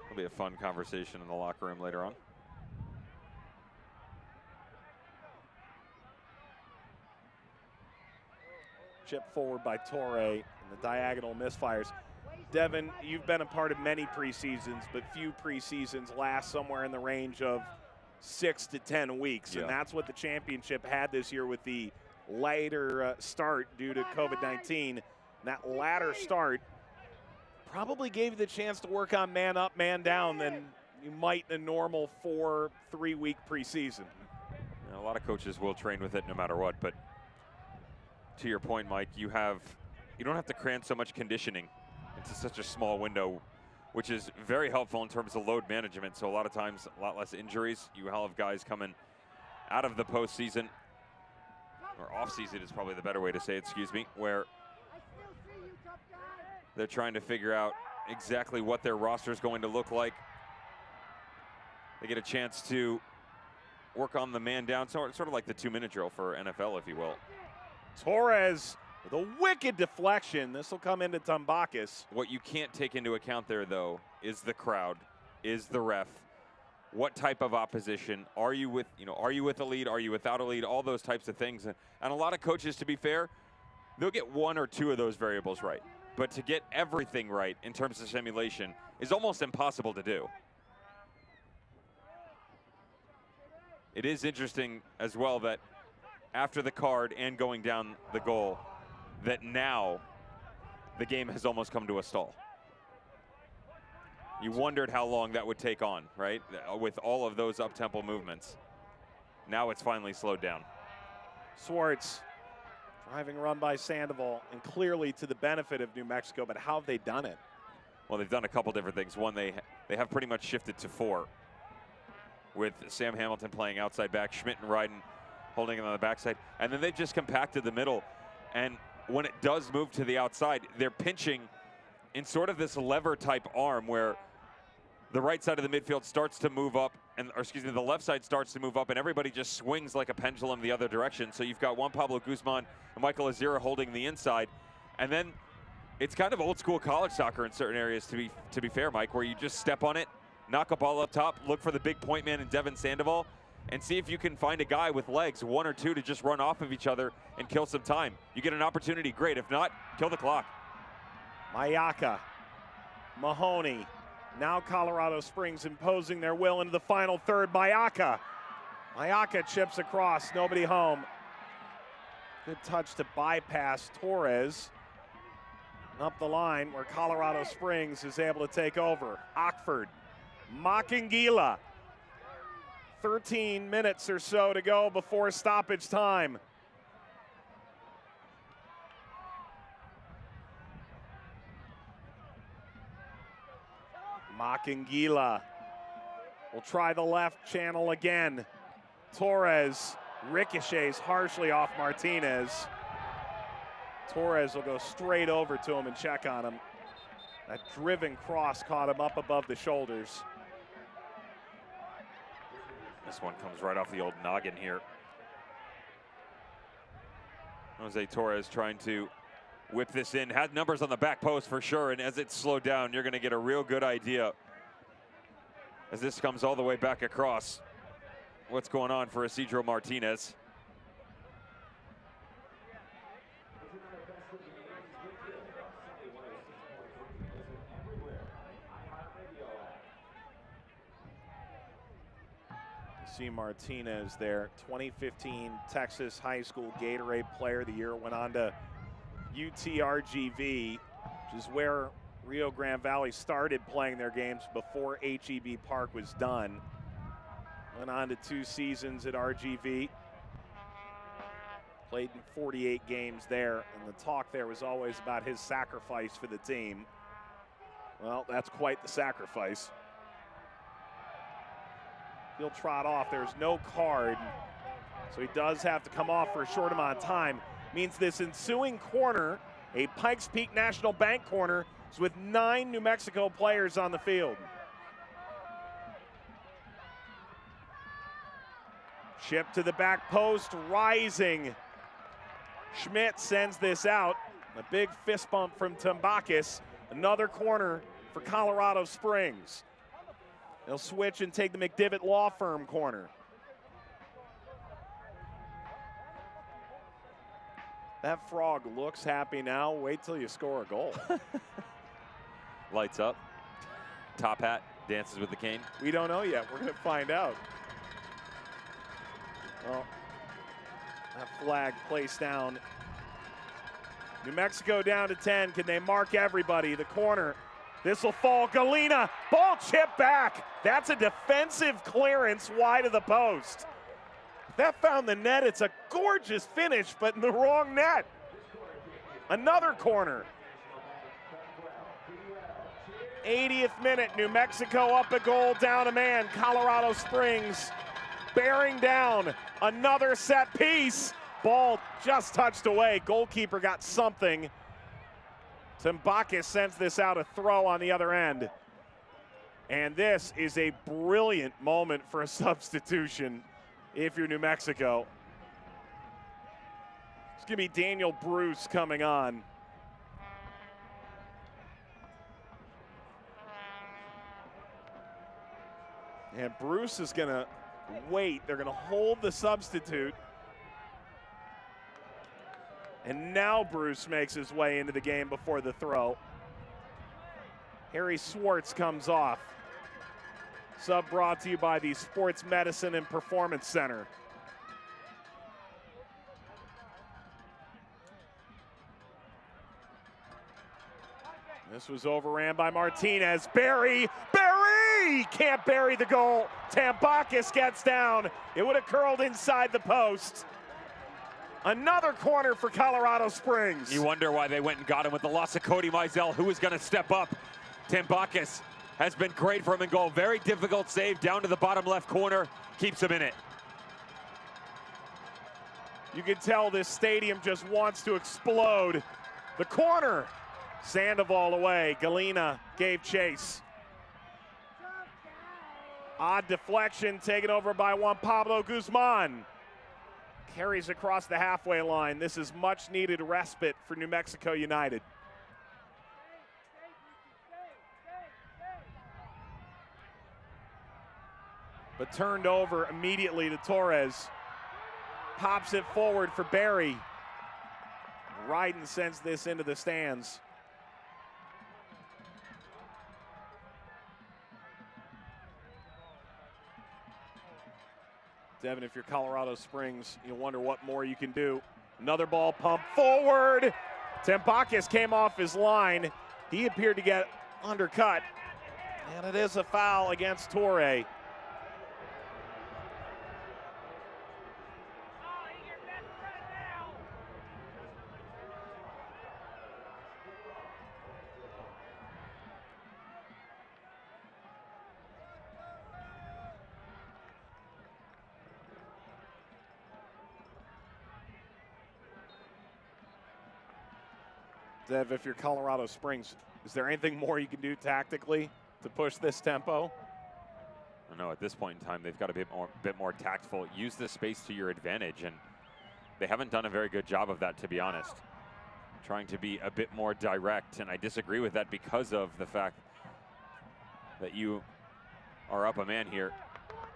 B: It'll be a fun conversation in the locker room later on.
A: Chip forward by Torre and the diagonal misfires. Devin, you've been a part of many preseasons, but few preseasons last somewhere in the range of 6 to 10 weeks. And that's what the championship had this year with the later start due to COVID-19. That latter start probably gave you the chance to work on man up, man down than you might in a normal 3-week preseason.
B: A lot of coaches will train with it no matter what, but to your point, Mike, you don't have to cram so much conditioning into such a small window, which is very helpful in terms of load management. So a lot of times, a lot less injuries. You have guys coming out of the postseason, or off-season is probably the better way to say it, excuse me, where they're trying to figure out exactly what their roster is going to look like. They get a chance to work on the man down, sort of like the 2-minute drill for NFL, if you will.
A: Torres with a wicked deflection. This will come into Tumbakis.
B: What you can't take into account there, though, is the crowd, is the ref. What type of opposition? Are you with, are you with a lead? Are you without a lead? All those types of things. And a lot of coaches, to be fair, they'll get 1 or 2 of those variables right. But to get everything right in terms of simulation is almost impossible to do. It is interesting as well that after the card and going down the goal, that now the game has almost come to a stall. You wondered how long that would take on, right? With all of those up-tempo movements. Now it's finally slowed down.
A: Swartz, driving run by Sandoval, and clearly to the benefit of New Mexico, but how have they done it?
B: Well, they've done a couple different things. One, they have pretty much shifted to 4, with Sam Hamilton playing outside back, Schmidt and Ryden holding it on the backside, and then they've just compacted the middle. And when it does move to the outside, they're pinching in sort of this lever type arm where the right side of the midfield starts to move up, the left side starts to move up, and everybody just swings like a pendulum the other direction. So you've got Juan Pablo Guzman and Michael Azira holding the inside, and then it's kind of old school college soccer in certain areas, to be fair, Mike, where you just step on it, knock a ball up top, look for the big point man in Devin Sandoval, and see if you can find a guy with legs, 1 or 2, to just run off of each other and kill some time. You get an opportunity, great. If not, kill the clock.
A: Mayaka, Mahoney. Now Colorado Springs imposing their will into the final third. Mayaka chips across, nobody home. Good touch to bypass Torres. Up the line where Colorado Springs is able to take over. Ockford, Makangila. 13 minutes or so to go before stoppage time. Makangila will try the left channel again. Torres ricochets harshly off Martinez. Torres will go straight over to him and check on him. That driven cross caught him up above the shoulders.
B: This one comes right off the old noggin here. Jose Torres trying to whip this in. Had numbers on the back post for sure, and as it's slowed down, you're going to get a real good idea as this comes all the way back across what's going on for Isidro Martinez.
A: See Martinez there, 2015 Texas High School Gatorade Player of the Year, went on to UTRGV, which is where Rio Grande Valley started playing their games before HEB Park was done. Went on to 2 seasons at RGV, played in 48 games there, and the talk there was always about his sacrifice for the team. Well, that's quite the sacrifice. He'll trot off. There's no card, so he does have to come off for a short amount of time. Means this ensuing corner, a Pikes Peak National Bank corner, is with 9 New Mexico players on the field. Chip to the back post, rising. Schmidt sends this out. A big fist bump from Tambakis. Another corner for Colorado Springs. They'll switch and take the McDivitt Law Firm corner. That frog looks happy now. Wait till you score a goal.
B: Lights up. Top hat, dances with the cane.
A: We don't know yet. We're going to find out. Well, that flag placed down. New Mexico down to 10. Can they mark everybody? The corner. This will fall. Galena. Ball chip back. That's a defensive clearance wide of the post. That found the net. It's a gorgeous finish, but in the wrong net. Another corner. 80th minute. New Mexico up a goal, down a man. Colorado Springs bearing down. Another set piece. Ball just touched away. Goalkeeper got something. Tambakis sends this out, a throw on the other end. And this is a brilliant moment for a substitution if you're New Mexico. It's going to be Daniel Bruce coming on. And Bruce is going to wait. They're going to hold the substitute. And now Bruce makes his way into the game before the throw. Harry Swartz comes off. Sub brought to you by the Sports Medicine and Performance Center. This was overran by Martinez. Barry can't bury the goal. Tambakis gets down. It would have curled inside the post. Another corner for Colorado Springs.
B: You wonder why they went and got him with the loss of Cody Mizell, who was going to step up. Tambakis has been great for him in goal. Very difficult save down to the bottom left corner. Keeps him in it.
A: You can tell this stadium just wants to explode. The corner. Sandoval away. Galena gave chase. Odd deflection taken over by Juan Pablo Guzman. Carries across the halfway line. This is much needed respite for New Mexico United. But turned over immediately to Torres. Pops it forward for Barry. Ryden sends this into the stands. Devin, if you're Colorado Springs, you wonder what more you can do. Another ball pump forward. Tambakis came off his line. He appeared to get undercut. And it is a foul against Torre. Dev, if you're Colorado Springs, is there anything more you can do tactically to push this tempo?
B: No, at this point in time, they've got to be a bit more tactful. Use the space to your advantage, and they haven't done a very good job of that, to be honest. Trying to be a bit more direct, and I disagree with that because of the fact that you are up a man here.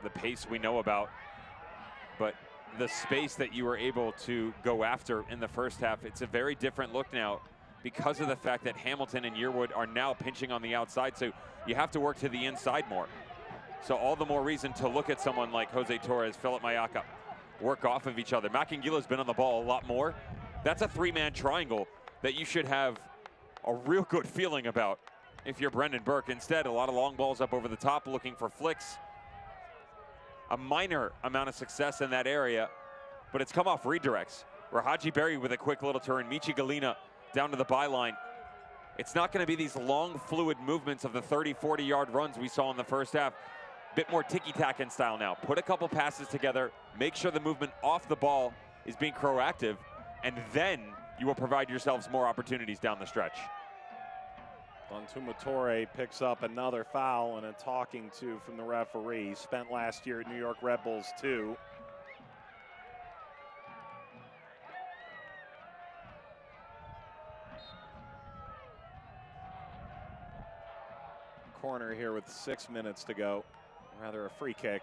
B: The pace we know about, but the space that you were able to go after in the first half, it's a very different look now because of the fact that Hamilton and Yearwood are now pinching on the outside, so you have to work to the inside more. So all the more reason to look at someone like Jose Torres, Philip Mayaka, work off of each other. Macanguila's been on the ball a lot more. That's a three-man triangle that you should have a real good feeling about if you're Brendan Burke. Instead, a lot of long balls up over the top looking for flicks. A minor amount of success in that area, but it's come off redirects. Rahaji Berry with a quick little turn, Michi Galina down to the byline. It's not going to be these long, fluid movements of the 30, 40-yard runs we saw in the first half. Bit more ticky-tack in style now. Put a couple passes together, make sure the movement off the ball is being proactive, and then you will provide yourselves more opportunities down the stretch.
A: Dantuma Torre picks up another foul and a talking to from the referee. He spent last year at New York Red Bulls too. Corner here with 6 minutes to go. Rather a free kick.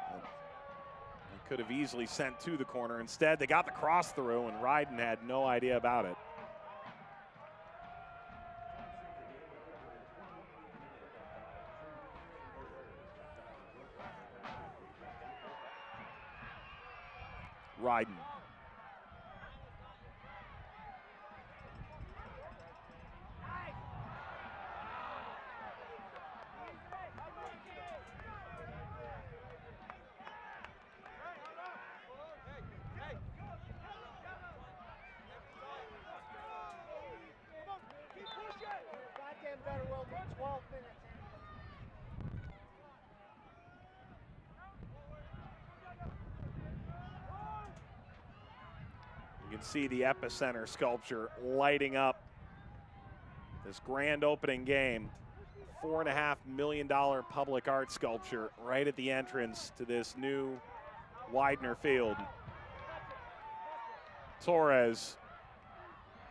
A: They could have easily sent to the corner. Instead, they got the cross through, and Ryden had no idea about it. Ryden. You can see the epicenter sculpture lighting up this grand opening game. $4.5 million public art sculpture right at the entrance to this new Widener Field. Torres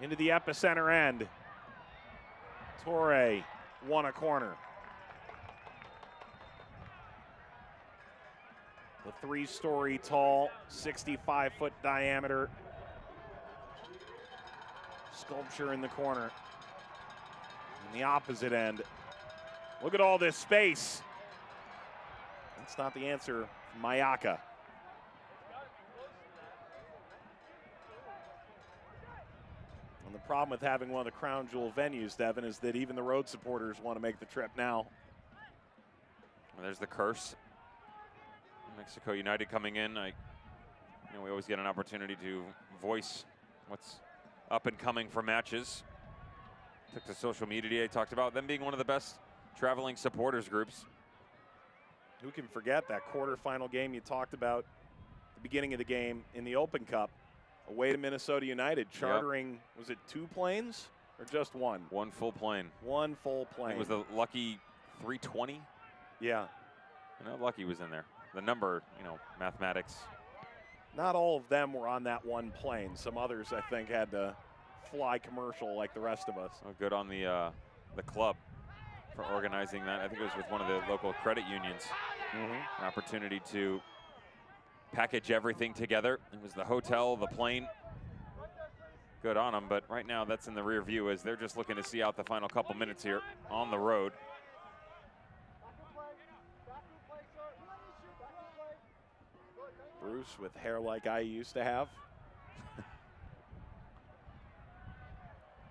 A: into the epicenter end. Torre won a corner. The 3-story tall, 65-foot diameter sculpture in the corner. In the opposite end. Look at all this space. That's not the answer. Mayaka. And the problem with having one of the crown jewel venues, Devin, is that even the road supporters want to make the trip now.
B: Well, there's the curse. Mexico United coming in. We always get an opportunity to voice what's up and coming for matches. Took to social media today, talked about them being one of the best traveling supporters groups.
A: Who can forget that quarterfinal game you talked about at the beginning of the game in the Open Cup, away to Minnesota United, chartering, was it 2 planes or just one?
B: One full plane.
A: One full plane.
B: It was the lucky 320.
A: Yeah.
B: I know Lucky was in there. The number, mathematics.
A: Not all of them were on that one plane. Some others, I think, had to fly commercial like the rest of us.
B: Oh, good on the club for organizing that. I think it was with one of the local credit unions. An opportunity to package everything together. It was the hotel, the plane. Good on them, but right now that's in the rear view as they're just looking to see out the final couple minutes here on the road.
A: Bruce with hair like I used to have.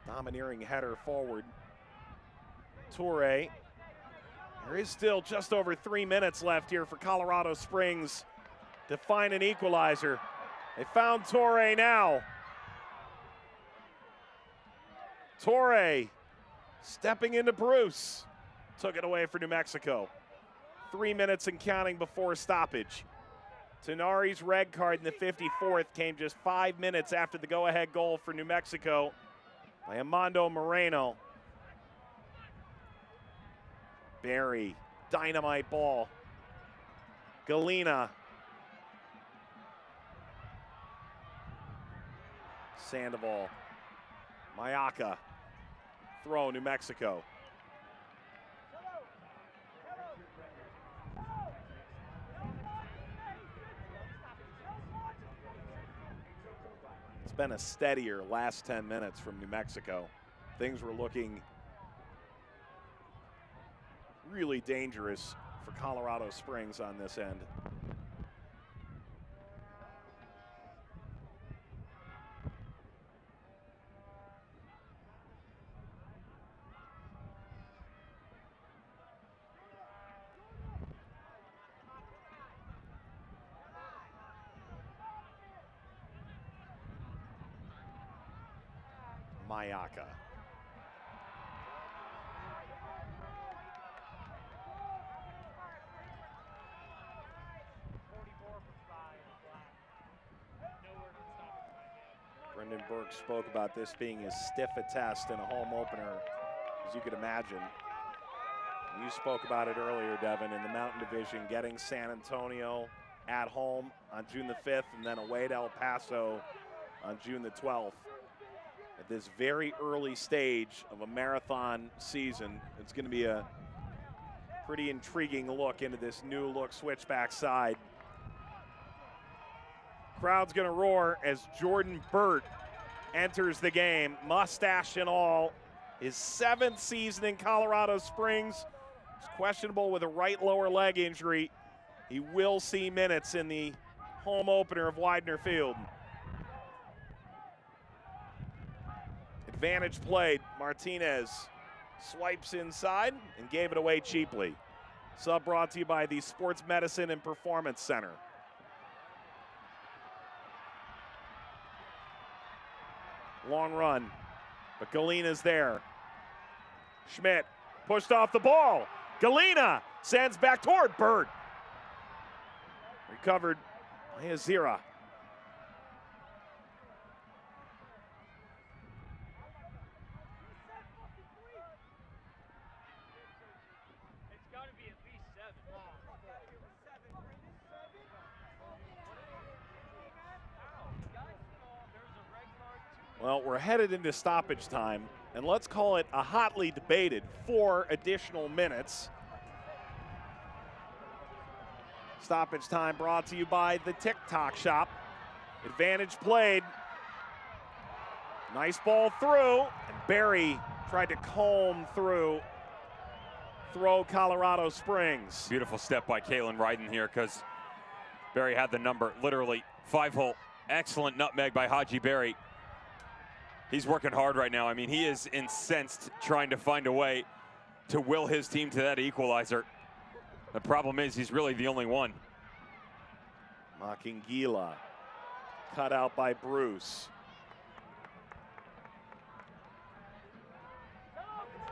A: Domineering header forward. Torre. There is still just over 3 minutes left here for Colorado Springs to find an equalizer. They found Torre now. Torre stepping into Bruce. Took it away for New Mexico. 3 minutes and counting before stoppage. Tenari's red card in the 54th came just 5 minutes after the go-ahead goal for New Mexico by Amando Moreno. Barry dynamite ball. Galena. Sandoval. Mayaka. Throw, New Mexico. It's been a steadier last 10 minutes from New Mexico. Things were looking really dangerous for Colorado Springs on this end. Mayaka. Brendan Burke spoke about this being as stiff a test in a home opener as you could imagine. You spoke about it earlier, Devin, in the Mountain Division, getting San Antonio at home on June the 5th and then away to El Paso on June the 12th. At this very early stage of a marathon season, it's going to be a pretty intriguing look into this new look Switchback side. Crowd's going to roar as Jordan Burt enters the game, mustache and all. His 7th season in Colorado Springs. He's questionable with a right lower leg injury. He will see minutes in the home opener of Widener Field. Advantage played. Martinez swipes inside and gave it away cheaply. Sub brought to you by the Sports Medicine and Performance Center. Long run, but Galena's there. Schmidt pushed off the ball. Galena sends back toward Bird. Recovered by Azira. Well, we're headed into stoppage time, and let's call it a hotly debated 4 additional minutes. Stoppage time brought to you by the TikTok Shop. Advantage played. Nice ball through, and Barry tried to comb through. Throw Colorado Springs.
B: Beautiful step by Kalen Ryden here because Barry had the number, literally 5-hole. Excellent nutmeg by Haji Barry. He's working hard right now. I mean, he is incensed trying to find a way to will his team to that equalizer. The problem is he's really the only one.
A: Makingila cut out by Bruce.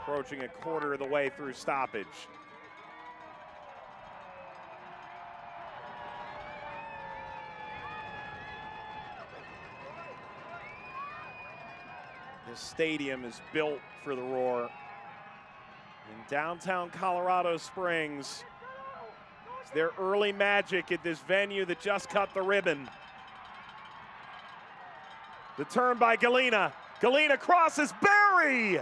A: Approaching a quarter of the way through stoppage. This stadium is built for the Roar. In downtown Colorado Springs, it's their early magic at this venue that just cut the ribbon. The turn by Galena. Galena crosses Barry!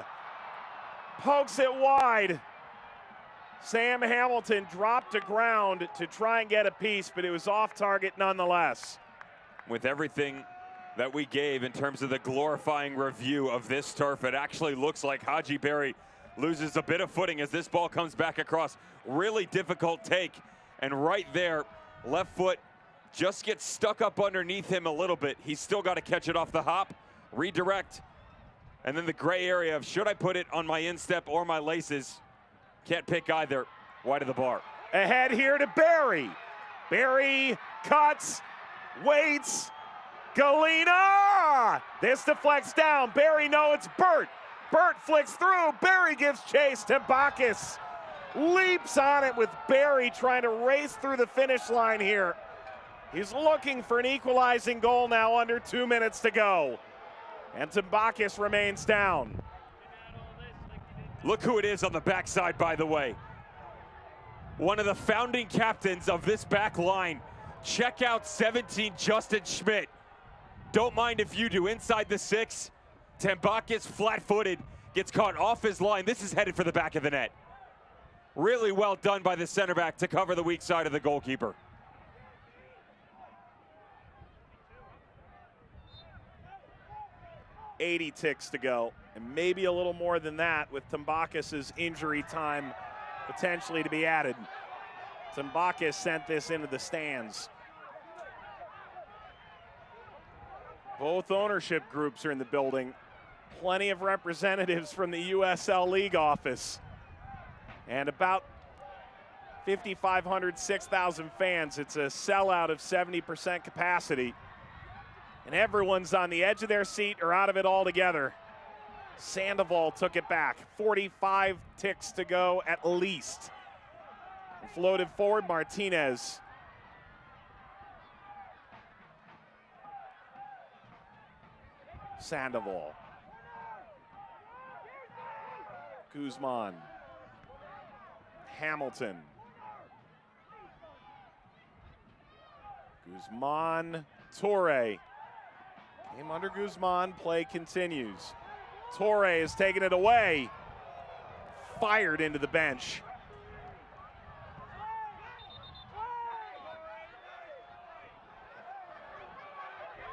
A: Pokes it wide. Sam Hamilton dropped to ground to try and get a piece, but it was off target nonetheless.
B: With everything that we gave in terms of the glorifying review of this turf, it actually looks like Haji Barry loses a bit of footing as this ball comes back across. Really difficult take, and right there, left foot just gets stuck up underneath him a little bit. He's still got to catch it off the hop, redirect, and then the gray area of should I put it on my instep or my laces? Can't pick either. Wide of the bar.
A: Ahead here to Barry. Barry cuts, waits. Galena! This deflects down. Barry, no, it's Burt. Burt flicks through. Barry gives chase to Bacchus. Leaps on it with Barry trying to race through the finish line here. He's looking for an equalizing goal now, under 2 minutes to go. And Bacchus remains down.
B: Look who it is on the backside, by the way. one of the founding captains of this back line. Check out 17, Justin Schmidt. Don't mind if you do. Inside the 6, Tambakis flat-footed, gets caught off his line. This is headed for the back of the net. Really well done by the center back to cover the weak side of the goalkeeper.
A: .80 ticks to go, and maybe a little more than that with Tambakis' injury time potentially to be added. Tambakis sent this into the stands. Both ownership groups are in the building. Plenty of representatives from the USL League office. And about 5,500, 6,000 fans. It's a sellout of 70% capacity. And everyone's on the edge of their seat or out of it altogether. Sandoval took it back. 45 ticks to go at least. Floated forward, Martinez. Sandoval. Guzman. Hamilton. Guzman. Torre. Came under Guzman. Play continues. Torre is taking it away. Fired into the bench.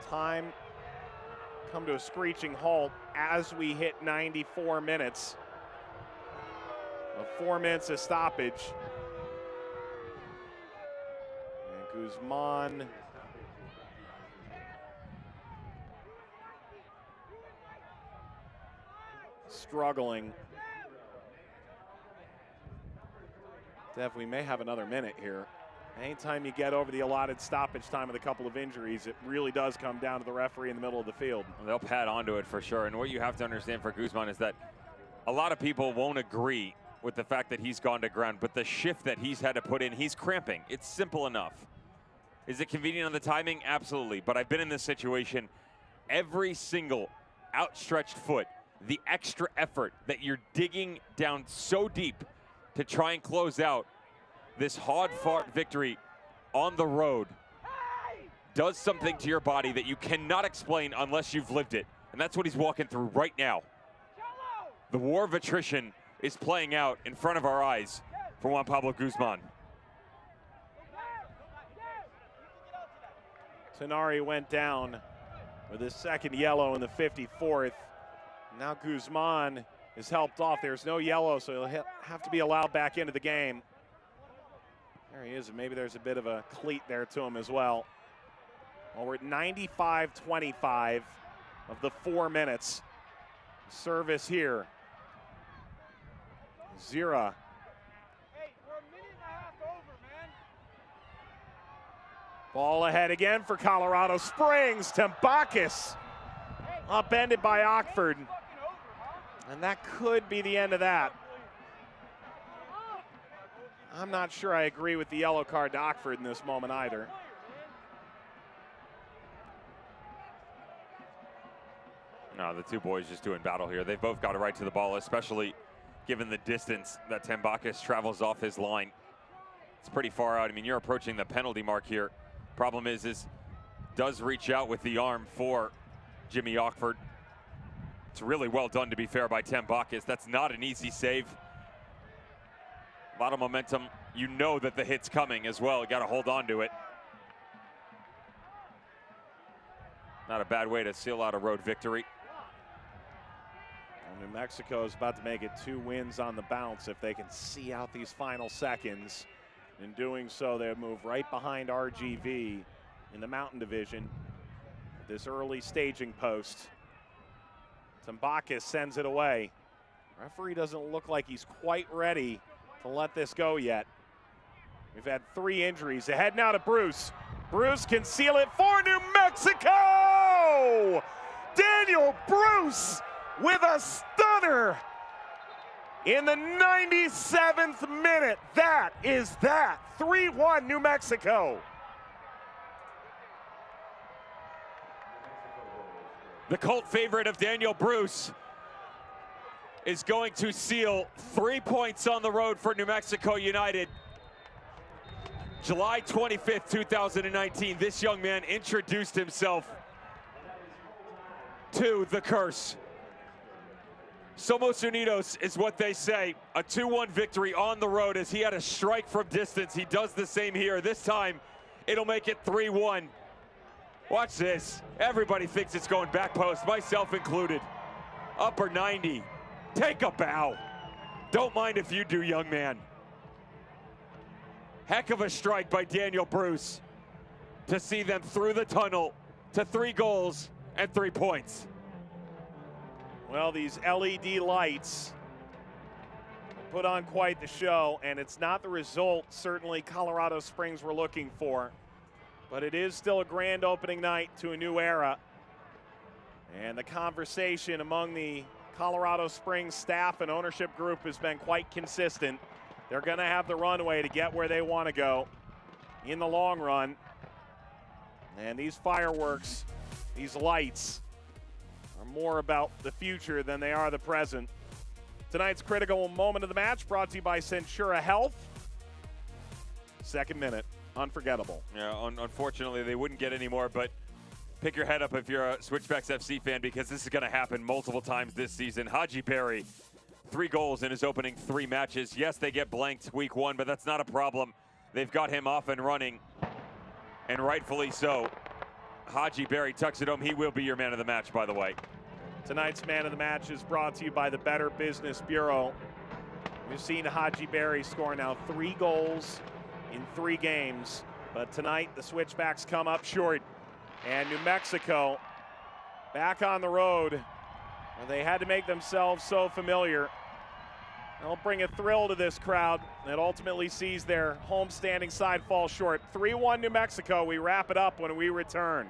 A: Time come to a screeching halt as we hit 94 minutes. 4 minutes of stoppage. And Guzman struggling. Dev, we may have another minute here. Anytime you get over the allotted stoppage time with a couple of injuries, it really does come down to the referee in the middle of the field.
B: They'll pad onto it for sure. And what you have to understand for Guzman is that a lot of people won't agree with the fact that he's gone to ground, but the shift that he's had to put in, he's cramping. It's simple enough. Is it convenient on the timing? Absolutely. But I've been in this situation. Every single outstretched foot, the extra effort that you're digging down so deep to try and close out this hard-fought victory on the road does something to your body that you cannot explain unless you've lived it. And that's what he's walking through right now. The war of attrition is playing out in front of our eyes for Juan Pablo Guzman.
A: Tenari went down with his second yellow in the 54th. Now Guzman is helped off. There's no yellow, so he'll have to be allowed back into the game. There he is, and maybe there's a bit of a cleat there to him as well. Well, we're at 95-25 of the 4 minutes. Service here. Zira.
L: Hey, we're a minute and a half over, man.
A: Ball ahead again for Colorado Springs. Tambakis upended by Ockford. And that could be the end of that. I'm not sure I agree with the yellow card to Ockford in this moment either.
B: No, the two boys just doing battle here. They've both got a right to the ball, especially given the distance that Tambakis travels off his line. It's pretty far out. I mean, you're approaching the penalty mark here. Problem is does reach out with the arm for Jimmy Ockford. It's really well done, to be fair, by Tambakis. That's not an easy save. A lot of momentum. You know that the hit's coming as well. You got to hold on to it. Not a bad way to seal out a road victory.
A: Well, New Mexico is about to make it 2 wins on the bounce if they can see out these final seconds. In doing so, they move right behind RGV in the Mountain Division. This early staging post. Tambakis sends it away. Referee doesn't look like he's quite ready to let this go yet. We've had 3 injuries. Ahead now to Bruce. Bruce can seal it for New Mexico! Daniel Bruce with a stunner in the 97th minute. That is that. 3-1 New Mexico.
B: The cult favorite of Daniel Bruce is going to seal 3 points on the road for New Mexico United. July 25th, 2019, this young man introduced himself to the curse. Somos Unidos is what they say. A 2-1 victory on the road as he had a strike from distance. He does the same here. This time, it'll make it 3-1. Watch this. Everybody thinks it's going back post, myself included. Upper 90. Take a bow. Don't mind if you do, young man. Heck of a strike by Daniel Bruce to see them through the tunnel to 3 goals and 3 points.
A: Well, these LED lights put on quite the show, and it's not the result certainly Colorado Springs were looking for, but it is still a grand opening night to a new era. And the conversation among the Colorado Springs staff and ownership group has been quite consistent. They're going to have the runway to get where they want to go in the long run. And these fireworks, these lights, are more about the future than they are the present. Tonight's critical moment of the match brought to you by Centura Health. Second minute, unforgettable.
B: Yeah, unfortunately, they wouldn't get any more, but pick your head up if you're a Switchbacks FC fan, because this is going to happen multiple times this season. Haji Berry, 3 goals in his opening 3 matches. Yes, they get blanked week 1, but that's not a problem. They've got him off and running, and rightfully so. Haji Berry tucks it home. He will be your man of the match, by the way.
A: Tonight's man of the match is brought to you by the Better Business Bureau. We've seen Haji Berry score now 3 goals in 3 games, but tonight the Switchbacks come up short. And New Mexico back on the road, where they had to make themselves so familiar. They'll bring a thrill to this crowd that ultimately sees their home-standing side fall short. 3-1 New Mexico. We wrap it up when we return.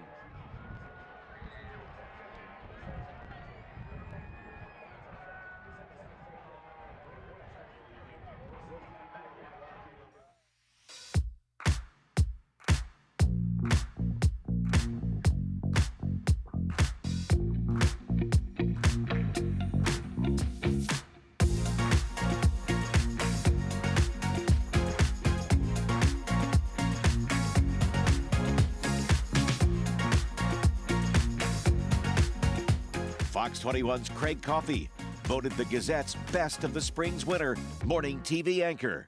C: Fox 21's Craig Coffey, voted the Gazette's Best of the Springs winner, morning TV anchor.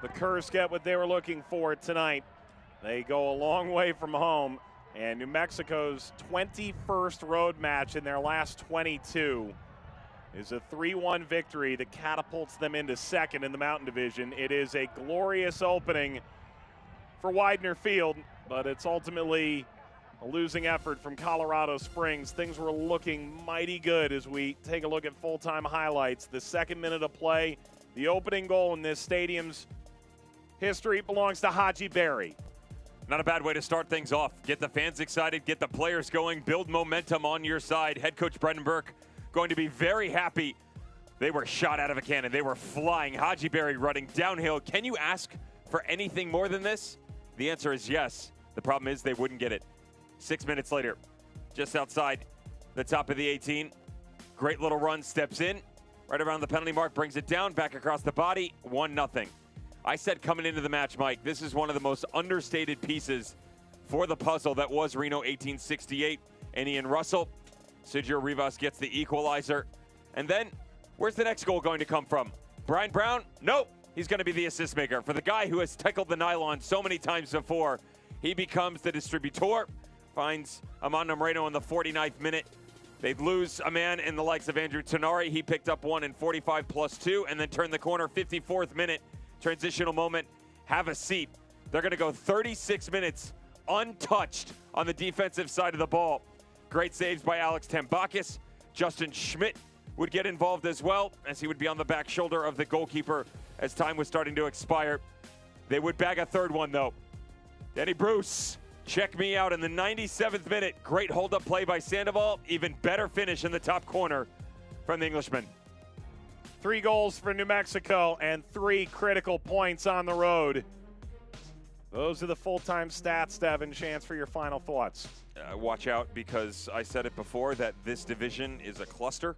A: The Curse get what they were looking for tonight. They go a long way from home, and New Mexico's 21st road match in their last 22 is a 3-1 victory that catapults them into second in the Mountain Division. It is a glorious opening for Widener Field, but it's ultimately a losing effort from Colorado Springs. Things were looking mighty good as we take a look at full-time highlights. The second minute of play, the opening goal in this stadium's history belongs to Haji Berry.
B: Not a bad way to start things off. Get the fans excited, get the players going, build momentum on your side. Head coach Brendan Burke going to be very happy. They were shot out of a cannon. They were flying. Haji Berry running downhill. Can you ask for anything more than this? The answer is yes. The problem is they wouldn't get it. 6 minutes later, just outside the top of the 18. Great little run, steps in, right around the penalty mark, brings it down, back across the body, 1-0. I said coming into the match, Mike, this is one of the most understated pieces for the puzzle that was Reno 1868 and Ian Russell. Sergio Rivas gets the equalizer. And then, where's the next goal going to come from? Brian Brown? Nope. He's going to be the assist maker. For the guy who has tackled the nylon so many times before, he becomes the distributor, finds Amanda Moreno in the 49th minute. They'd lose a man in the likes of Andrew Tenari. He picked up one in 45+2 and then turned the corner 54th minute. Transitional moment, have a seat. They're going to go 36 minutes untouched on the defensive side of the ball. Great saves by Alex Tambakis. Justin Schmidt would get involved as well, as he would be on the back shoulder of the goalkeeper as time was starting to expire. They would bag a third one, though. Danny Bruce, check me out in the 97th minute. Great hold-up play by Sandoval. Even better finish in the top corner from the Englishman.
A: 3 goals for New Mexico and 3 critical points on the road. Those are the full-time stats, Devin. Chance for your final thoughts.
B: Watch out, because I said it before that this division is a cluster.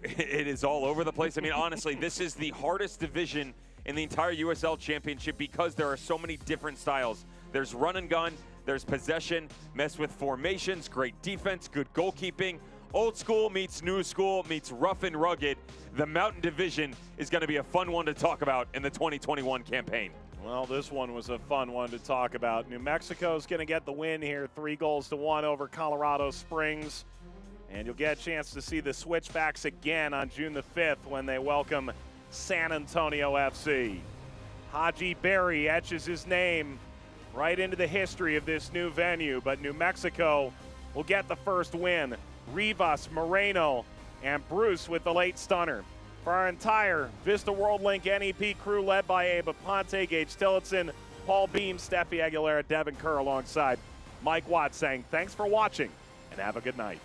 B: It is all over the place. I mean, honestly, this is the hardest division in the entire USL Championship because there are so many different styles. There's run and gun, there's possession, mess with formations, great defense, good goalkeeping. Old school meets new school meets rough and rugged. The Mountain Division is going to be a fun one to talk about in the 2021 campaign.
A: Well, this one was a fun one to talk about. New Mexico's going to get the win here, 3-1 over Colorado Springs. And you'll get a chance to see the Switchbacks again on June the 5th when they welcome San Antonio FC. Haji Berry etches his name right into the history of this new venue, but New Mexico will get the first win. Rivas, Moreno, and Bruce with the late stunner. For our entire Vista World Link NEP crew led by Aba Ponte, Gage Tillotson, Paul Beam, Steffi Aguilera, Devin Kerr alongside Mike Watt saying thanks for watching and have a good night.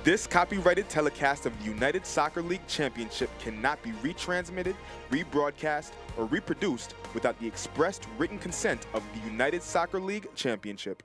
R: This copyrighted telecast of the United Soccer League Championship cannot be retransmitted, rebroadcast, or reproduced without the expressed written consent of the United Soccer League Championship.